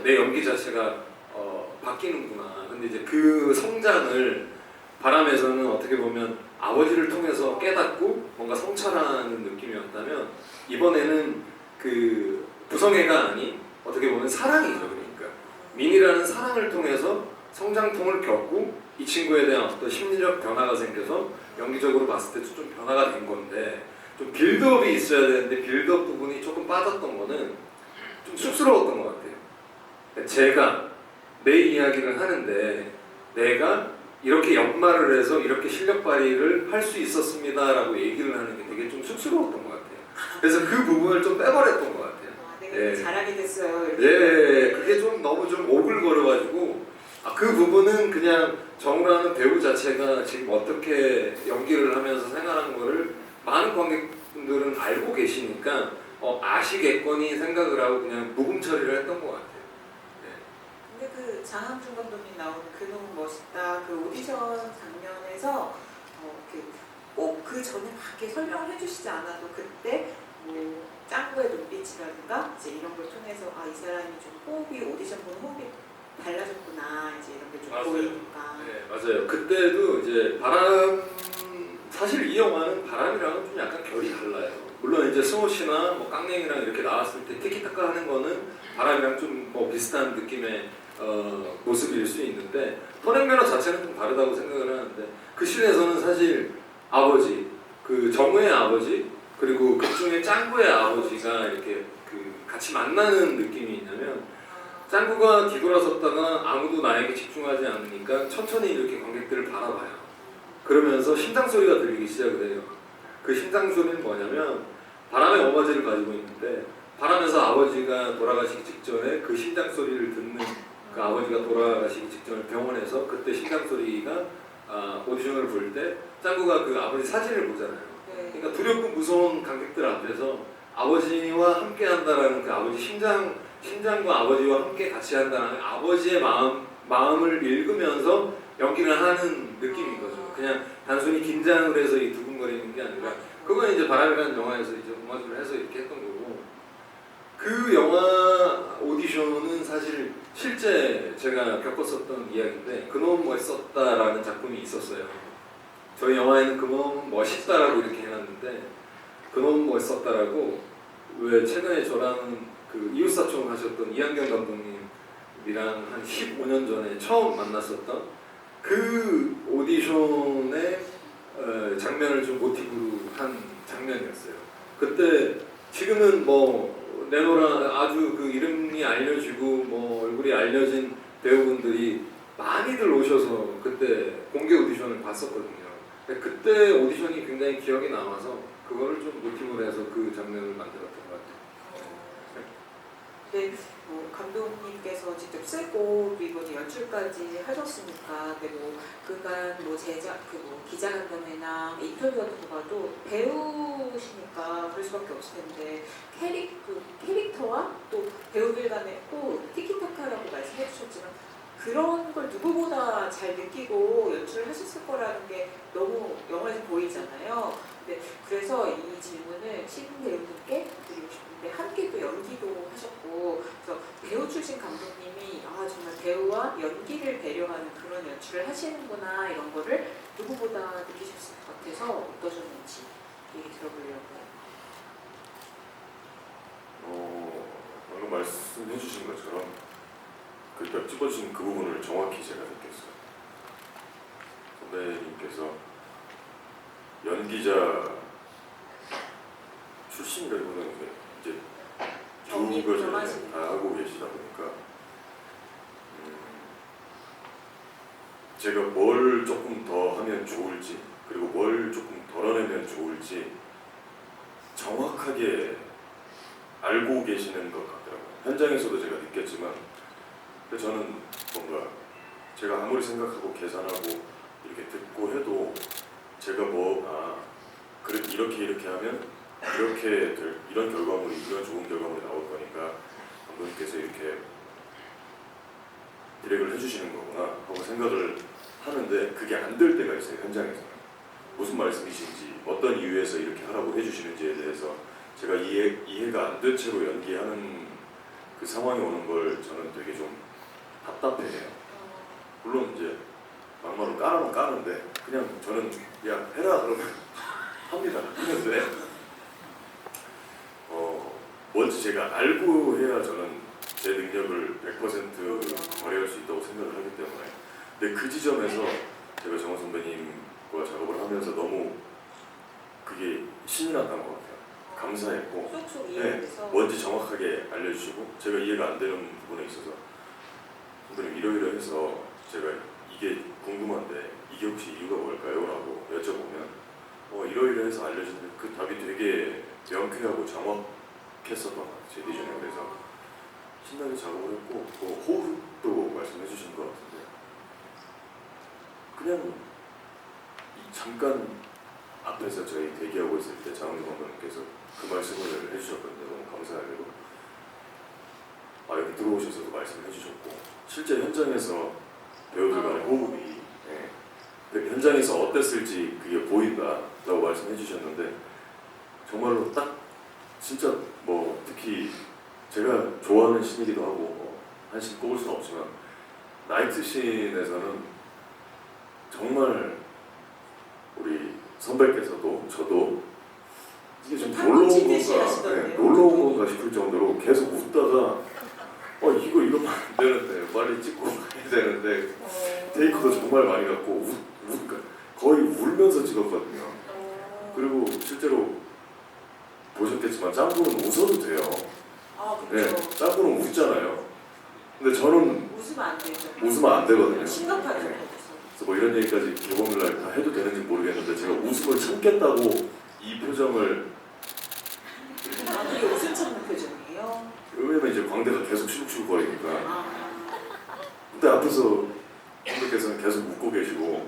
내 연기 자체가 바뀌는구나. 근데 이제 그 성장을 바람에서는 어떻게 보면 아버지를 통해서 깨닫고 뭔가 성찰하는 느낌이었다면 이번에는 그 부성애가 아닌 어떻게 보면 사랑이죠. 그러니까 민이라는 사랑을 통해서 성장통을 겪고 이 친구에 대한 어떤 심리적 변화가 생겨서 연기적으로 봤을 때도 좀 변화가 된 건데 좀 빌드업이 있어야 되는데 빌드업 부분이 조금 빠졌던 거는 좀 쑥스러웠던 것 같아요. 제가 내 이야기를 하는데 내가 이렇게 연말을 해서 이렇게 실력 발휘를 할 수 있었습니다라고 얘기를 하는 게 되게 좀 쑥스러웠던 것 같아요. 그래서 그 부분을 좀 빼버렸던 것 같아요. 내가 예. 이렇게 잘하게 됐어요. 이렇게. 예, 그게 좀 너무 좀 오글거려가지고 그 부분은 그냥 정우라는 배우 자체가 지금 어떻게 연기를 하면서 생활하는 거를 많은 관객분들은 알고 계시니까 아시겠거니 생각을 하고 그냥 무금 처리를 했던 것 같아요. 근데 그 장항준 감독님 나오는 그 너무 멋있다 그 오디션 장면에서 꼭 그 전에 막 이렇게 설명을 해주시지 않아도 그때 뭐 짱구의 눈빛이라든가 이제 이런 걸 통해서 이 사람이 좀 호흡이 오디션 보는 호흡이 달라졌구나 이제 이런 게 좀 맞아요. 보이니까. 네, 맞아요. 그때도 이제 바람 사실 이 영화는 바람이랑은 좀 약간 결이 달라요. 물론 이제 승호 씨나 뭐 깡냉이랑 이렇게 나왔을 때 티키타카 하는 거는 바람이랑 좀 뭐 비슷한 느낌의 모습일 수 있는데 선행 매너 자체는 좀 다르다고 생각을 하는데 그 씬에서는 사실 아버지, 그 정우의 아버지 그리고 그 중에 짱구의 아버지가 이렇게 그 같이 만나는 느낌이 있냐면 짱구가 뒤돌아섰다가 아무도 나에게 집중하지 않으니까 천천히 이렇게 관객들을 바라봐요. 그러면서 심장 소리가 들리기 시작을 해요. 그 심장 소리는 뭐냐면 바람의 어머니를 가지고 있는데 바람에서 아버지가 돌아가시기 직전에 그 심장 소리를 듣는 그 아버지가 돌아가시기 직전에 병원에서 그때 심장 소리가 오디션을 볼 때 짱구가 그 아버지 사진을 보잖아요. 네. 그러니까 두렵고 무서운 관객들 앞에서 아버지와 함께 한다라는 그 아버지 심장과 아버지와 함께 같이 한다는 아버지의 마음을 읽으면서 연기를 하는 느낌인 거죠. 그냥 단순히 긴장을 해서 이 두근거리는 게 아니라 그건 이제 바람이라는 영화에서 이제 오마주를 해서 이렇게 했던 거고 그 영화 오디션은 사실 실제 제가 겪었었던 이야기인데 그놈 멋있었다라는 작품이 있었어요. 저희 영화에는 그놈 멋있다라고 이렇게 해놨는데 그놈 멋있었다라고 왜 최근에 저랑 그 이웃사촌 하셨던 이한경 감독님이랑 한 15년 전에 처음 만났었던 그 오디션의 장면을 좀 모티브로 한 장면이었어요. 그때 지금은 뭐 내노라 아주 그 이름이 알려지고 뭐 얼굴이 알려진 배우분들이 많이들 오셔서 그때 공개 오디션을 봤었거든요. 근데 그때 오디션이 굉장히 기억에 남아서 그거를 좀 모티브로 해서 그 장면을 만들었던 것 같아요. 근데 감독님께서 직접 쓰고 그리고 연출까지 하셨으니까 근데 그간 제작 기자간담회나 인터뷰 같은 거 봐도 배우시니까 그럴 수밖에 없을 텐데 캐릭터와 또 배우들 간의 또 티키타카라고 말씀해 주셨지만 그런 걸 누구보다 잘 느끼고 연출을 하셨을 거라는 게 너무 영화에서 보이잖아요. 근데 그래서 이 질문을 신인 배우분께 드리고 싶은데 함께 또 연기도 하셨고 그래서 배우 출신 감독님이 정말 배우와 연기를 배려하는 그런 연출을 하시는구나 이런 거를 누구보다 느끼셨을 것 같아서 어떠셨는지 얘기 들어보려고요. 방금 말씀해 주신 것처럼 그 찝어주신 그 부분을 정확히 제가 느꼈어요. 선배님께서 연기자 출신이라기보다는 이제 교육을 다 하고 계시다 보니까 제가 뭘 조금 더 하면 좋을지 그리고 뭘 조금 덜어내면 좋을지 정확하게 알고 계시는 것 같더라고요. 현장에서도 제가 느꼈지만 저는 뭔가 제가 아무리 생각하고 계산하고 이렇게 듣고 해도 제가 그래 이렇게 하면 이렇게 이런 결과물이 이런 좋은 결과물이 나올 거니까 감독님께서 이렇게 디렉을 해주시는 거구나 하고 생각을 하는데 그게 안 될 때가 있어요. 현장에서는 무슨 말씀이신지 어떤 이유에서 이렇게 하라고 해주시는지에 대해서 제가 이해가 안 된 채로 연기하는 그 상황이 오는 걸 저는 되게 좀 답답해해요. 물론 이제 막말로 까라면 까는데 그냥 저는 야 해라 그러면 합니다. 하는데 뭔지 제가 알고 해야 저는 제 능력을 100% 발휘할 수 있다고 생각을 하기 때문에 근데 그 지점에서 제가 정원 선배님과 작업을 하면서 너무 그게 신이 났던 것 같아요. 감사했고 쏙쏙 네, 이해돼서 뭔지 정확하게 알려주시고 제가 이해가 안 되는 부분에 있어서 선배님 이러이러해서 제가 이게 궁금한데 이게 혹시 이유가 뭘까요? 라고 여쭤보면 이러이러해서 알려주는데 그 답이 되게 명쾌하고 정확했었던 것 같아요. 제 기준에. 그래서 신나게 작업을 했고 또 호흡도 말씀해 주신 것 같은데 그냥 잠깐 앞에서 저희 대기하고 있을 때 장훈 감독님께서 그 말씀을 해주셨거든요. 너무 감사하게도 여기 들어오셔서도 말씀해 주셨고 실제 현장에서 배우들 간의 호흡이 그 현장에서 어땠을지 그게 보인다라고 말씀해 주셨는데 정말로 딱 진짜 뭐 특히 제가 좋아하는 신이기도 하고 한 신 꼽을 수는 없지만 나이트 씬에서는 정말 우리 선배께서도 저도 이게 좀 놀러 온 건가, 놀러 온 건가 싶을 정도로 계속 웃다가 이거 안 되는데 빨리 찍고 가야 되는데 테이크도 정말 많이 갖고 그러니까 거의 울면서 찍었거든요. 그리고 실제로 보셨겠지만 짱구는 웃어도 돼요. 그렇죠. 네, 짱구는 웃잖아요. 근데 저는 웃으면 안 되죠. 웃으면 안 되거든요. 심각하죠. 네. 그래서 뭐 이런 얘기까지 개봉을 다 해도 되는지 모르겠는데 제가 웃음을 참겠다고 이 표정을 그게 웃음 참는 표정이에요? 왜냐면 이제 광대가 계속 시룩시룩 거리니까 아, 그때 앞에서 감독께서는 계속 웃고 계시고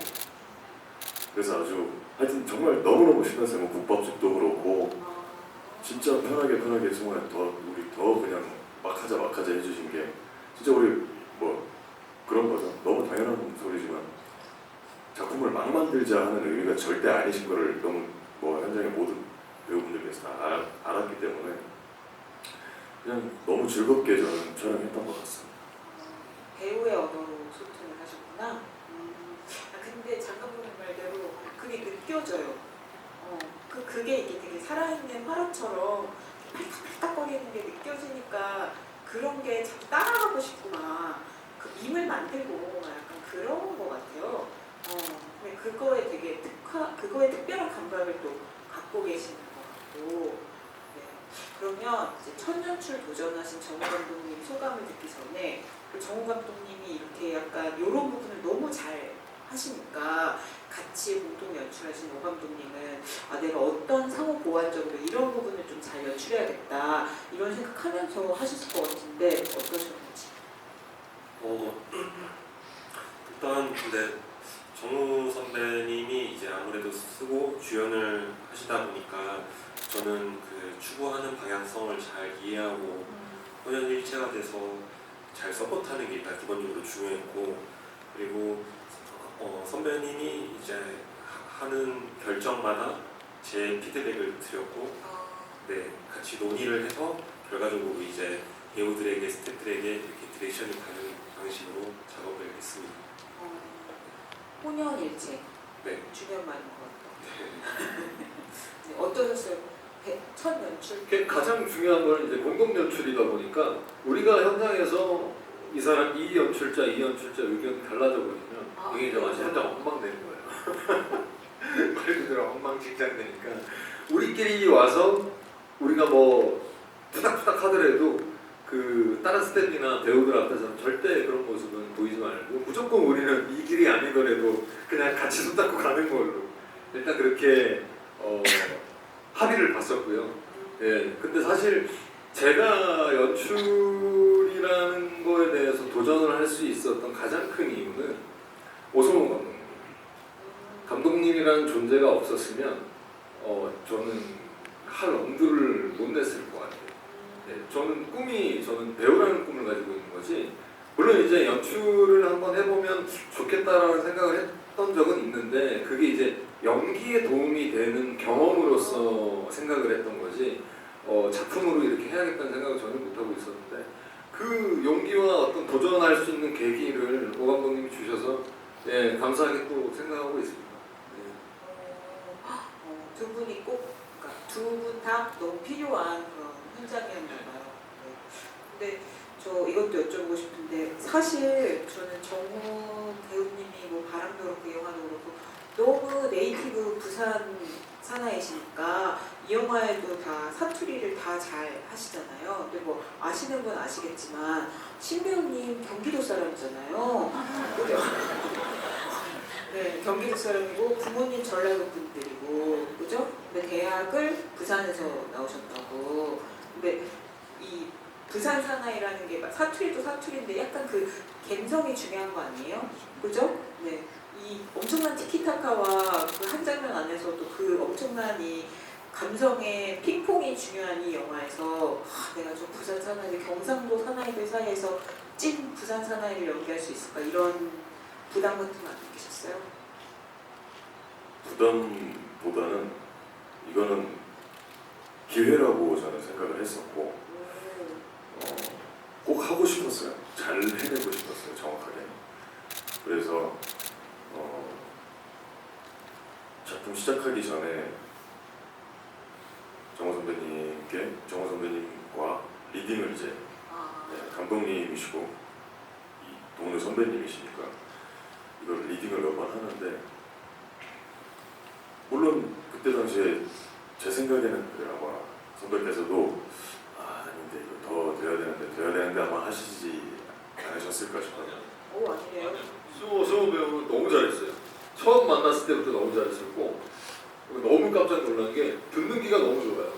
그래서 아주 하여튼 정말 너무너무 신났어요. 뭐 국밥집도 그렇고 진짜 편하게 정말 우리 더 그냥 막 하자 해주신 게 진짜 우리 뭐 그런 거죠. 너무 당연한 소리지만 작품을 막 만들자 하는 의미가 절대 아니신 거를 너무 뭐 현장의 모든 배우분들께서 다 알았기 때문에 그냥 너무 즐겁게 저는 촬영했던 것 같습니다. 배우의 언어로 소통을 하셨구나. 근데 장감독님 말대로 그게 느껴져요. 그게 이게 되게 살아있는 화로처럼 팔딱팔딱거리는 게 느껴지니까 그런 게 자꾸 따라가고 싶고 그 밈을 만들고 약간 그런 것 같아요. 근데 그거에 특별한 감각을 또 갖고 계시는 것 같고. 네. 그러면 이제 첫 연출 도전하신 정우 감독님 소감을 듣기 전에 정우 감독님이 이렇게 약간 이런 부분을 너무 잘 하시니까 같이 공동 연출하신 오 감독님은 내가 어떤 상호 보완적으로 이런 부분을 좀 잘 연출해야겠다 이런 생각하면서 하셨을 것 같은데 어떠셨는지? 일단 근데 정우 선배님이 이제 아무래도 쓰고 주연을 하시다 보니까 저는 그 추구하는 방향성을 잘 이해하고 혼연일체가 돼서 잘 서포트하는 게 일단 기본적으로 중요했고 그리고 선배님이 이제 하는 결정마다 제 피드백을 드렸고 네, 같이 논의를 해서 결과적으로 이제 배우들에게 스태프들에게 이렇게 디렉션이 가는 방식으로 작업을 했습니다. 혼연일체 네. 주연 많은 것 같아요. 네, 어떠셨어요? 첫 연출? 그게 가장 중요한 건 이제 공동 연출이다 보니까 우리가 현장에서 이 연출자 의견이 달라져 버리면 이게 이제 완전 현장 엉망되는 거예요. 말 그대로 엉망진창되니까 우리끼리 와서 우리가 뭐 투닥투닥 하더라도 그 다른 스태프나 배우들 앞에서는 절대 그런 모습은 보이지 말고 무조건 우리는 이 길이 아니더라도 그냥 같이 손 잡고 가는 걸로 일단 그렇게 합의를 봤었고요. 예, 근데 사실 제가 연출이라는 거에 대해서 도전을 할 수 있었던 가장 큰 이유는 오성훈 감독님이라는 존재가 없었으면 저는 할 엄두를 못 냈을 것 같아요. 네, 저는 배우라는 꿈을 가지고 있는 거지. 물론 이제 연출을 한번 해보면 좋겠다라는 생각을 했던 적은 있는데 그게 이제 연기에 도움이 되는 경험으로서 생각을 했던 거지 작품으로 이렇게 해야겠다는 생각을 전혀 못하고 있었는데 그 용기와 어떤 도전할 수 있는 계기를 오 감독님이 주셔서 예, 감사하게 또 생각하고 있습니다. 네. 두 분이 꼭, 그러니까 두 분 다 너무 필요한 그런 현장이었나봐요. 근데 저 이것도 여쭤보고 싶은데 사실 저는 정우 배우님이 뭐 바람도 그렇고 영화도 그렇고 너무 네이티브 부산 사나이시니까 이 영화에도 다 사투리를 다 잘 하시잖아요. 근데 뭐 아시는 분 아시겠지만 신배우님 경기도 사람이잖아요. 그죠? 네, 경기도 사람이고 부모님 전라도 분들이고 그죠? 근데 대학을 부산에서 나오셨다고. 근데 이 부산 사나이라는 게 사투리도 사투리인데 약간 그 감성이 중요한 거 아니에요? 그죠? 네. 이 엄청난 티키타카와 그 한 장면 안에서도 그 엄청난 이 감성의 핑퐁이 중요한 이 영화에서 내가 좀 부산 사나이, 경상도 사나이들 사이에서 찐 부산 사나이를 연기할 수 있을까 이런 부담 같은 거 안 느끼셨어요? 부담보다는 이거는 기회라고 저는 생각을 했었고 꼭 하고 싶었어요. 잘 해내고 싶었어요. 정확하게. 그래서 작품 시작하기 전에 정호 선배님과 리딩을 이제 네, 감독님이시고 이 동료 선배님이시니까 이걸 리딩을 몇 번 하는데 물론 그때 당시에 제 생각에는 그래요. 아마 선배께서도 아닌데 이거 더 돼야 되는데 아마 하시지 않으셨을까 싶어요. 오 아니에요? 수호 배우 너무 잘했어요. 처음 만났을 때부터 너무 잘했었고 너무 깜짝 놀란 게 듣는 기가 너무 좋아요.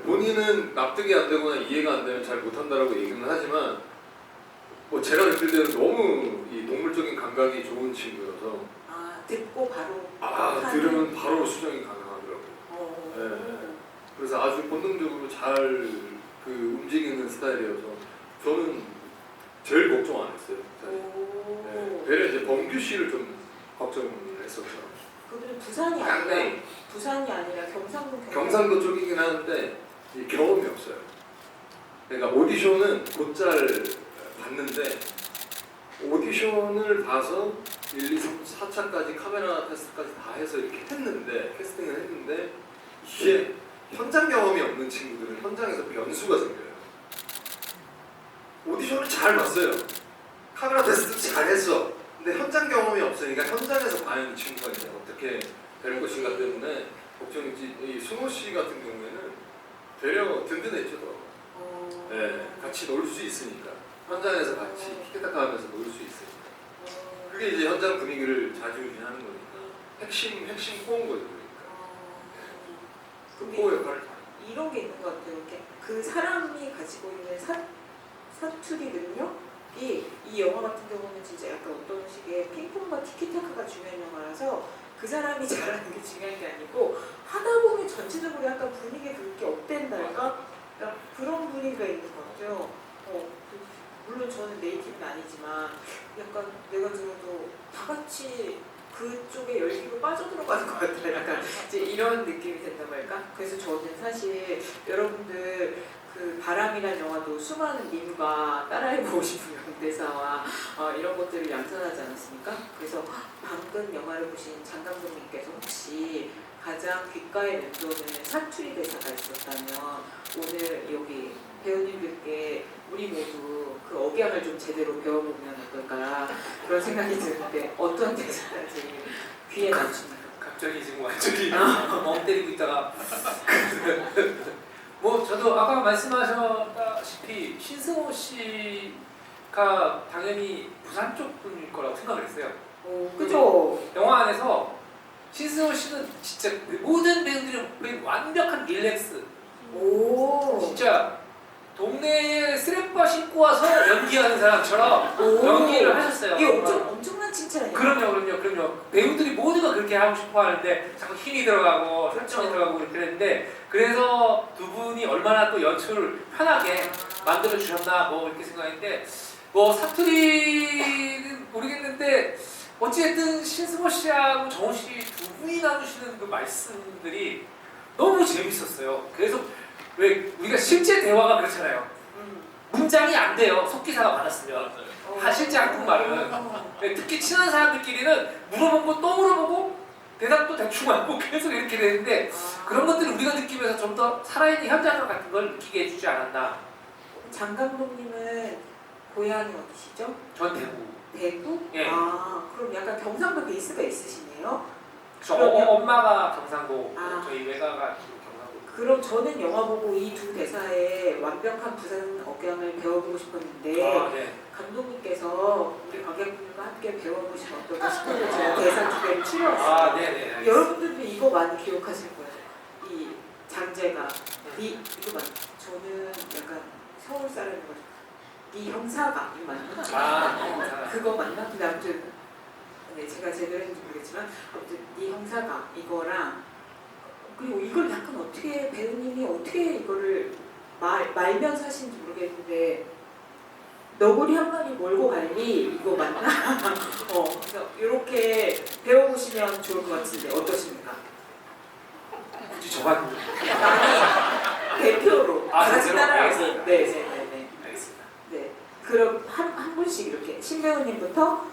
본인은 납득이 안 되거나 이해가 안 되면 잘 못한다라고 얘기는 하지만 뭐 제가 느낄 때는 너무 이 동물적인 감각이 좋은 친구여서 듣고 바로 들으면 바로 수정이 가능하더라고요. 네. 그래서 아주 본능적으로 잘 그 움직이는 스타일이어서 저는 제일 걱정 안 했어요. 네. 배려 이제 범규 씨를 좀 걱정했었죠. 그분은 부산이 아니라 부산이 아니라 경상도 쪽이긴 하는데 이 경험이 없어요. 그러니까 오디션은 곧잘 봤는데 오디션을 봐서 1, 2, 3, 4차까지 카메라 테스트까지 다 해서 이렇게 했는데 캐스팅을 했는데 이게 현장 경험이 없는 친구들은 현장에서 변수가 생겨요. 오디션을 잘 봤어요. 카메라 테스트 잘했어. 근데 현장 경험이 없으니까 현장에서 과연 이 친구가 이제 어떻게 될 것인가 때문에 걱정이지. 이 승호 씨 같은 경우에는 되려 든든했죠. 네, 같이 놀 수 있으니까 현장에서 같이 티켓타카 하면서 놀 수 있으니까 그게 이제 현장 분위기를 좌지우지하는 거니까 핵심 코어인 거죠. 그러니까 그 코어 역할을 이런 게 있는 것 같아요. 이렇게 그 사람이 가지고 있는 사투리 능력이 이 영화 같은 경우는 진짜 약간 어떤 식의 핑퐁과 티키타카가 중요한 영화라서 그 사람이 잘하는 게 중요한 게 아니고 하다 보면 전체적으로 약간 분위기가 그렇게 업된달까? 그런 분위기가 있는 것 같아요. 물론 저는 네이티브는 아니지만 약간 내가 들어도 다 같이 그쪽에 열기로 빠져들어가는 것 같아요. 약간 이제 이런 느낌이 된단 말일까? 그래서 저는 사실 여러분들 그 바람이라는 영화도 수많은 밈과 따라해보고 싶은 명대사와 이런 것들을 양산하지 않았습니까? 그래서 방금 영화를 보신 장 감독님께서 혹시 가장 귓가에 맴도는 사투리 대사가 있었다면 오늘 여기 배우님들께 우리 모두 그 억양을 좀 제대로 배워보면 어떨까 그런 생각이 드는데 어떤 대사가 제일 귀에 남습니까? 갑자기 지금 완전히 멍 때리고 있다가 뭐 저도 아까 말씀하셨다시피 신승호 씨가 당연히 부산 쪽 분일 거라고 생각을 했어요. 그죠? 영화 안에서 신승호 씨는 진짜 모든 배우들이 완벽한 릴렉스. 진짜 동네에 쓰레빠 신고 와서 연기하는 사람처럼 연기를 하셨어요. 이게 엄청난 칭찬이에요. 그럼요. 배우들이 모두가 그렇게 하고 싶어 하는데 자꾸 힘이 들어가고 설정이 들어가고 그랬는데 그래서 두 분이 얼마나 또 연출을 편하게 만들어 주셨나 뭐 이렇게 생각했는데 뭐 사투리는 모르겠는데 어찌됐든 신승호 씨하고 정호 씨 두 분이 나누시는 그 말씀들이 너무 재밌었어요. 그래서 왜 우리가 실제 대화가 그렇잖아요. 문장이 안 돼요. 속기사가 많았으면. 실제 한국말은. 특히 친한 사람들끼리는 물어보고 또 물어보고 대답도 대충 하고 계속 이렇게 되는데 그런 것들을 우리가 느끼면서 좀 더 살아있는 현장감 같은 걸 느끼게 해주지 않았나. 장 감독님은 고향이 어디시죠? 전 대구. 대구? 예. 아, 그럼 약간 경상도 베이스가 있으시네요. 저 그러면- 엄마가 경상도, 아. 저희 외가가 경상도. 그럼 저는 영화 보고 이 두 대사의 완벽한 부산 억양을 배워보고 싶었는데 아, 네. 감독님께서 우리 관객분들과 함께 배워보시면 어떨까 싶어서 제가 대사 두 개를 추려왔어요. 아, 네네. 알겠습니다. 여러분들도 이거 많이 기억하실 거예요. 이 장제가 이거 맞. 저는 약간 서울 사람이거든요. 네 형사가 이거 맞나? 아, 그거 맞나? 근데 아무튼 네, 제가 제대로 했는지 모르겠지만 아무튼 네 형사가 이거랑 그리고 이걸 약간 어떻게 배우님이 어떻게 이거를 말면서 하시는지 모르겠는데 너구리 한 마리 몰고 갈리 이거 맞나? 그래서 이렇게 배워보시면 좋을 것 같은데 어떠십니까? 굳이 저만. 대표로 아, 같이 대표로? 따라하세요. 알겠습니다. 네. 알겠습니다. 네. 그럼 한 분씩 이렇게 신배우님부터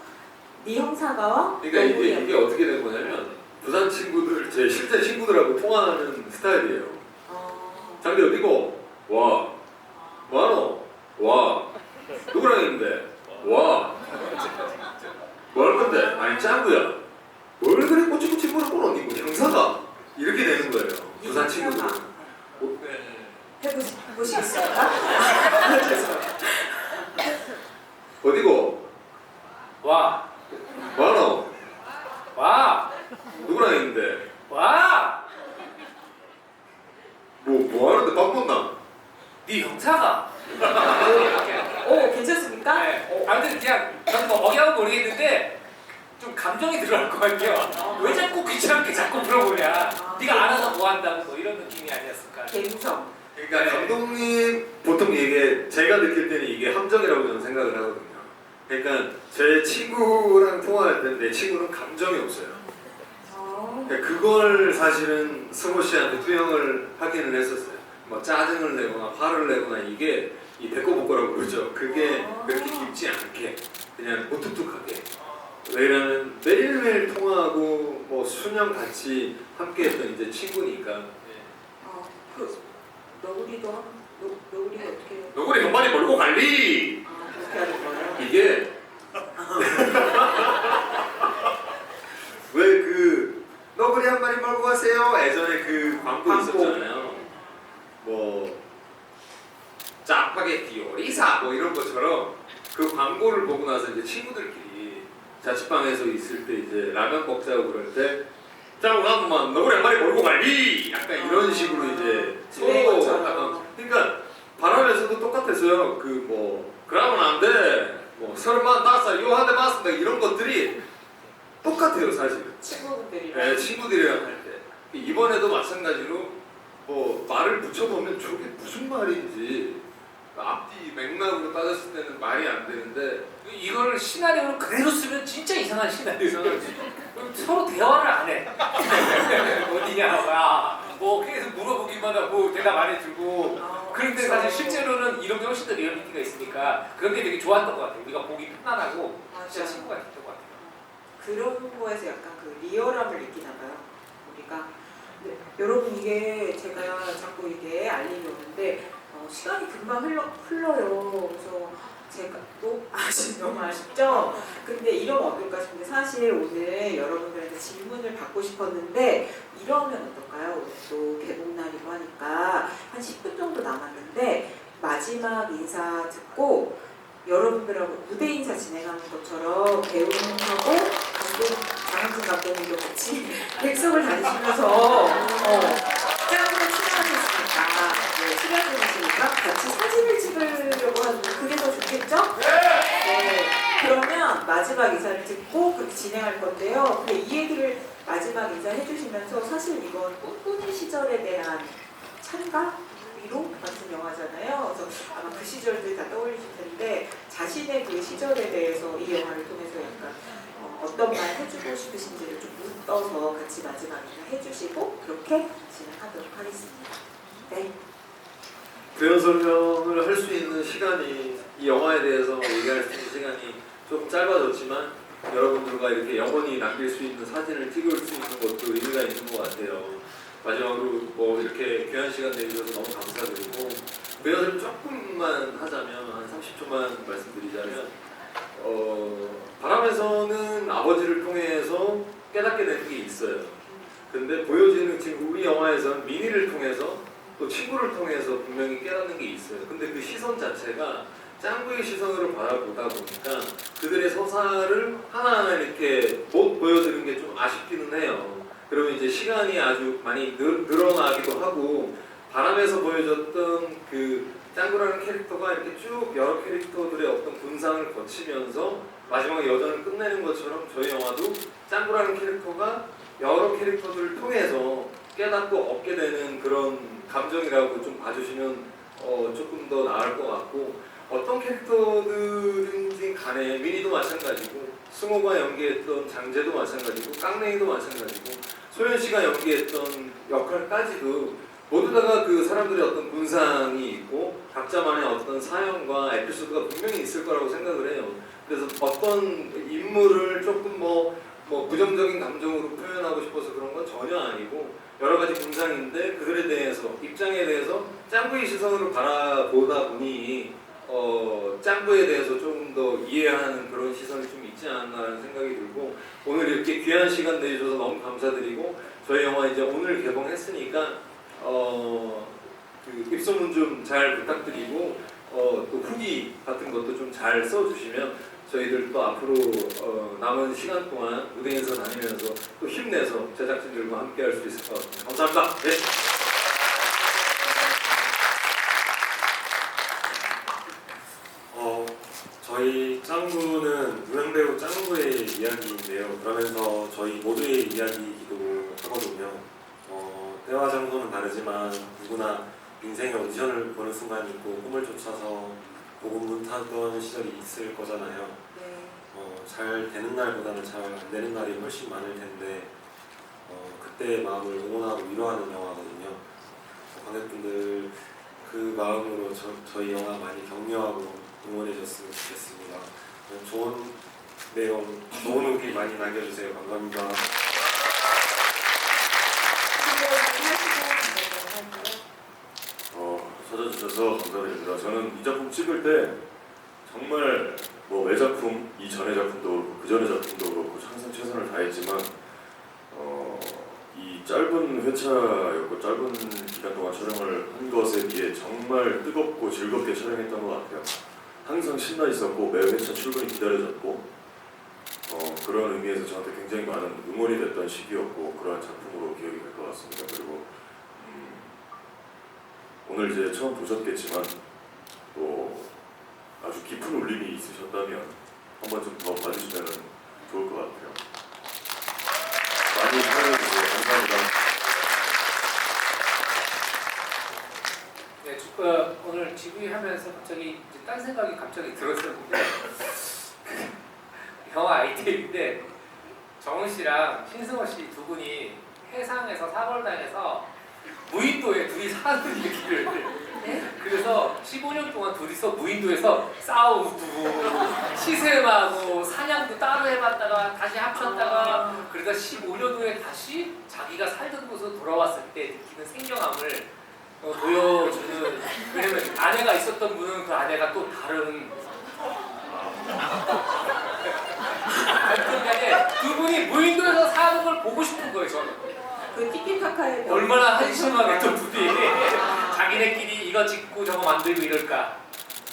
네 형사가와 그러니까 이게 어떻게 된 거냐면 부산 친구들 제 실제 친구들하고 통화하는 스타일이에요. 장비 어디고? 와. 뭐하노? 와. 누구랑 있는데? 와. 뭐 할 건데? 아니 짱구야. 뭘 그래 꼬치꼬치 물어보노? 니고 형사가 이렇게 되는 거예요. 부산 친구들. 해보시겠습니까? 어디고? 와. 뭐하노? 와. 누구랑 있는데? 와. 뭐 하는데 밥 먹나? 네 형사가. 오, 괜찮습니까? 네. 아무튼 그냥 저는 뭐 억양은 모르겠는데 좀 감정이 들어갈 것 같아요. 왜 자꾸 귀찮게 자꾸 물어보냐. 네가 알아서 뭐 한다고 뭐 이런 느낌이 아니었을까. 갬성. 그러니까 감독님 보통 이게 제가 느낄 때는 이게 함정이라고 저는 생각을 하거든요. 그러니까 제 친구랑 통화할 때 내 친구는 감정이 없어요. 그러니까 그걸 사실은 승호 씨한테 투영을 하기는 했었어요. 뭐 짜증을 내거나 화를 내거나 이게 이 대꼬복거라고 그러죠. 그게 그렇게 깊지 않게 그냥 무뚝뚝하게. 왜냐면 매일매일 통화하고 뭐 수년 같이 함께했던 이제 친구니까. 그 너구리도 너구리가 어떻게 해요? 너구리 한 마리 몰고 갈리. 그렇게 하는 거예요? 이게 왜 그 너구리 한 마리 몰고 가세요? 예전에 그 광고 있었잖아요. 뭐 짜파게티 요리사 뭐 이런 것처럼 그 광고를 보고 나서 이제 친구들끼리 자취방에서 있을 때 이제 라면 먹자고 그럴 때 잠깐만 너구리 한 마리 몰고 갈리 약간 이런 식으로 이제 서로 약간 그러니까 바람에서도 똑같았어요. 그 뭐 그러면 안 돼. 뭐 35 요 한 대 맞습니다. 이런 것들이 똑같아요 사실은. 친구분들이랑. 네, 친구들이랑 할 때. 이번에도 마찬가지로 뭐 말을 붙여보면 저게 무슨 말인지 앞뒤 맥락으로 따졌을 때는 말이 안 되는데 이걸 시나리오를 그대로 쓰면 진짜 이상한 시나리오잖아. 서로 대화를 안 해. 어디냐, 뭐 계속 물어보기만 하고 대답 안 해주고. 그런데 사실 실제로는 이런 게 훨씬 더 리얼리티가 있으니까 그런 게 되게 좋았던 것 같아요. 우리가 보기 편안하고 진짜 친구가 됐던 것 같아요. 그런 거에서 약간 그 리얼함을 느끼나 봐요. 우리가. 근데 여러분 이게 제가 자꾸 이게 알림이 오는데 시간이 금방 흘러요. 그래서 제가 또 너무 아쉽죠? 근데 이러면 어떨까 싶은데 사실 오늘 여러분들한테 질문을 받고 싶었는데 이러면 어떨까요? 오늘 또 개봉날이고 하니까 한 10분 정도 남았는데 마지막 인사 듣고 여러분들하고 무대 인사 진행하는 것처럼 배우님하고 장항준 감독님도 같이 백석을 다니시면서 짱으로 출연하셨으니까 출연해주시니까 같이 사진을 찍으려고 하는데 그게 더 좋겠죠? 네. 그러면 마지막 인사를 듣고 그렇게 진행할 건데요. 근데 이 얘기를 마지막 인사 해주시면서 사실 이건 꿈꾸는 시절에 대한 찬가? 위로 같은 영화잖아요. 그래서 아마 그 시절들 다 떠올리실 텐데 자신의 그 시절에 대해서 이 영화를 통해서 약간 어떤 말 해주고 싶으신지를 좀 묻어서 같이 마지막 인사 해주시고 그렇게 진행하도록 하겠습니다. 네. 배우 설명을 할 수 있는 시간이 이 영화에 대해서 얘기할 수 있는 시간이 좀 짧아졌지만 여러분들과 이렇게 영원히 남길 수 있는 사진을 찍을 수 있는 것도 의미가 있는 것 같아요. 마지막으로 뭐 이렇게 귀한 시간 내주셔서 너무 감사드리고 배우를 조금만 하자면 한 30초만 말씀드리자면 바람에서는 아버지를 통해서 깨닫게 되는 게 있어요. 근데 보여지는 지금 우리 영화에서는 미니를 통해서 또 친구를 통해서 분명히 깨닫는 게 있어요. 근데 그 시선 자체가 짱구의 시선으로 바라보다 보니까 그들의 서사를 하나하나 이렇게 못 보여드리는 게 좀 아쉽기는 해요. 그러면 이제 시간이 아주 많이 늘어나기도 하고 바람에서 보여줬던 그 짱구라는 캐릭터가 이렇게 쭉 여러 캐릭터들의 어떤 분상을 거치면서 마지막에 여전을 끝내는 것처럼 저희 영화도 짱구라는 캐릭터가 여러 캐릭터들을 통해서 깨닫고 얻게 되는 그런 감정이라고 좀 봐주시면 조금 더 나을 것 같고 어떤 캐릭터들인지 간에 미니도 마찬가지고 승호가 연기했던 장재도 마찬가지고 깡냉이도 마찬가지고 소연씨가 연기했던 역할까지도 모두 다가 그 사람들의 어떤 군상이 있고 각자만의 어떤 사연과 에피소드가 분명히 있을 거라고 생각을 해요. 그래서 어떤 인물을 조금 뭐 부정적인 감정으로 표현하고 싶어서 그런 건 전혀 아니고 여러 가지 군상인데 그들에 대해서 입장에 대해서 짱구의 시선으로 바라보다 보니 짱구에 대해서 조금 더 이해하는 그런 시선이 좀 있지 않나라는 생각이 들고 오늘 이렇게 귀한 시간 내주셔서 너무 감사드리고 저희 영화 이제 오늘 개봉했으니까 그 입소문 좀 잘 부탁드리고 또 후기 같은 것도 좀 잘 써주시면 저희들 또 앞으로 남은 시간 동안 무대에서 다니면서 또 힘내서 제작진들과 함께 할 수 있을 것 같습니다. 감사합니다. 네. 저희 짱구는 무명배우 짱구의 이야기인데요. 그러면서 저희 모두의 이야기이기도 하거든요. 때와 장소는 다르지만 누구나 인생의 오디션을 보는 순간이 있고 꿈을 쫓아서 고군분투하던 시절이 있을 거잖아요. 잘 되는 날보다는 잘 안 되는 날이 훨씬 많을 텐데 그때의 마음을 응원하고 위로하는 영화거든요. 관객분들 그 마음으로 저희 영화 많이 격려하고 응원해줬으면 좋겠습니다. 좋은 내용, 좋은 후기 많이 남겨주세요. 감사합니다. 찾아주셔서 감사드립니다. 저는 이 작품 찍을 때 정말 뭐 매작품, 이전의 작품도 그렇고 그 전의 작품도 그렇고 항상 최선을 다했지만 이 짧은 회차였고 짧은 기간 동안 촬영을 한 것에 비해 정말 뜨겁고 즐겁게 촬영했던 것 같아요. 항상 신나 있었고 매 회차 출근이 기다려졌고 그런 의미에서 저한테 굉장히 많은 응원이 됐던 시기였고 그러한 작품으로 기억이 될 것 같습니다. 그리고 오늘 이제 처음 보셨겠지만 또 아주 깊은 울림이 있으셨다면 한 번쯤 더 봐주시면 좋을 것 같아요. 많이 사랑해주세요. 감사합니다. 네, 오늘 GV 하면서 갑자기 이제 딴 생각이 갑자기 들었었는데 영화 아이템인데 정은 씨랑 신승호 씨 두 분이 해상에서 사고를 당해서 무인도에 둘이 사는 얘기를 그래서 15년 동안 둘이서 무인도에서 싸우고 시샘하고 사냥도 따로 해봤다가 다시 합쳤다가 그러다 15년 후에 다시 자기가 살던 곳으로 돌아왔을 때 느끼는 생경함을 보여주는 왜냐면 아내가 있었던 분은 그 아내가 또 다른 두 분이 무인도에서 사는 걸 보고 싶은 거예요 저는. 그 티키타카의 얼마나 한심하게 또 둘이 자기네끼리 이거 짓고 저거 만들고 이럴까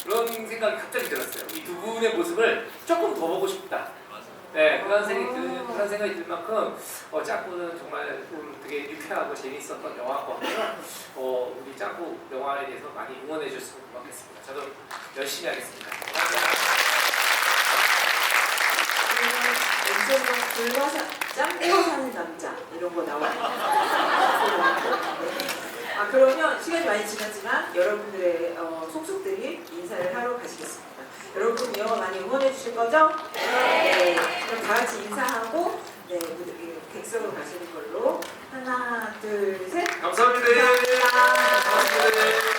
그런 생각이 갑자기 들었어요. 이 두 분의 모습을 조금 더 보고 싶다. 네, 그런 생각이 들 만큼 짱구는 정말 되게 유쾌하고 재미있었던 영화거든요. 우리 짱구 영화에 대해서 많이 응원해 주셨으면 고맙겠습니다. 저도 열심히 하겠습니다. 짱구가 사는 남자 이런 거 나와요. 그러면 시간이 많이 지났지만 여러분들의 속속들이 인사를 하러 가시겠습니다. 여러분 이 영화 많이 응원해 주실 거죠? 네. 그럼 다 같이 인사하고 객석으로 가시는 걸로 하나, 둘, 셋. 감사합니다. 감사합니다. 감사합니다.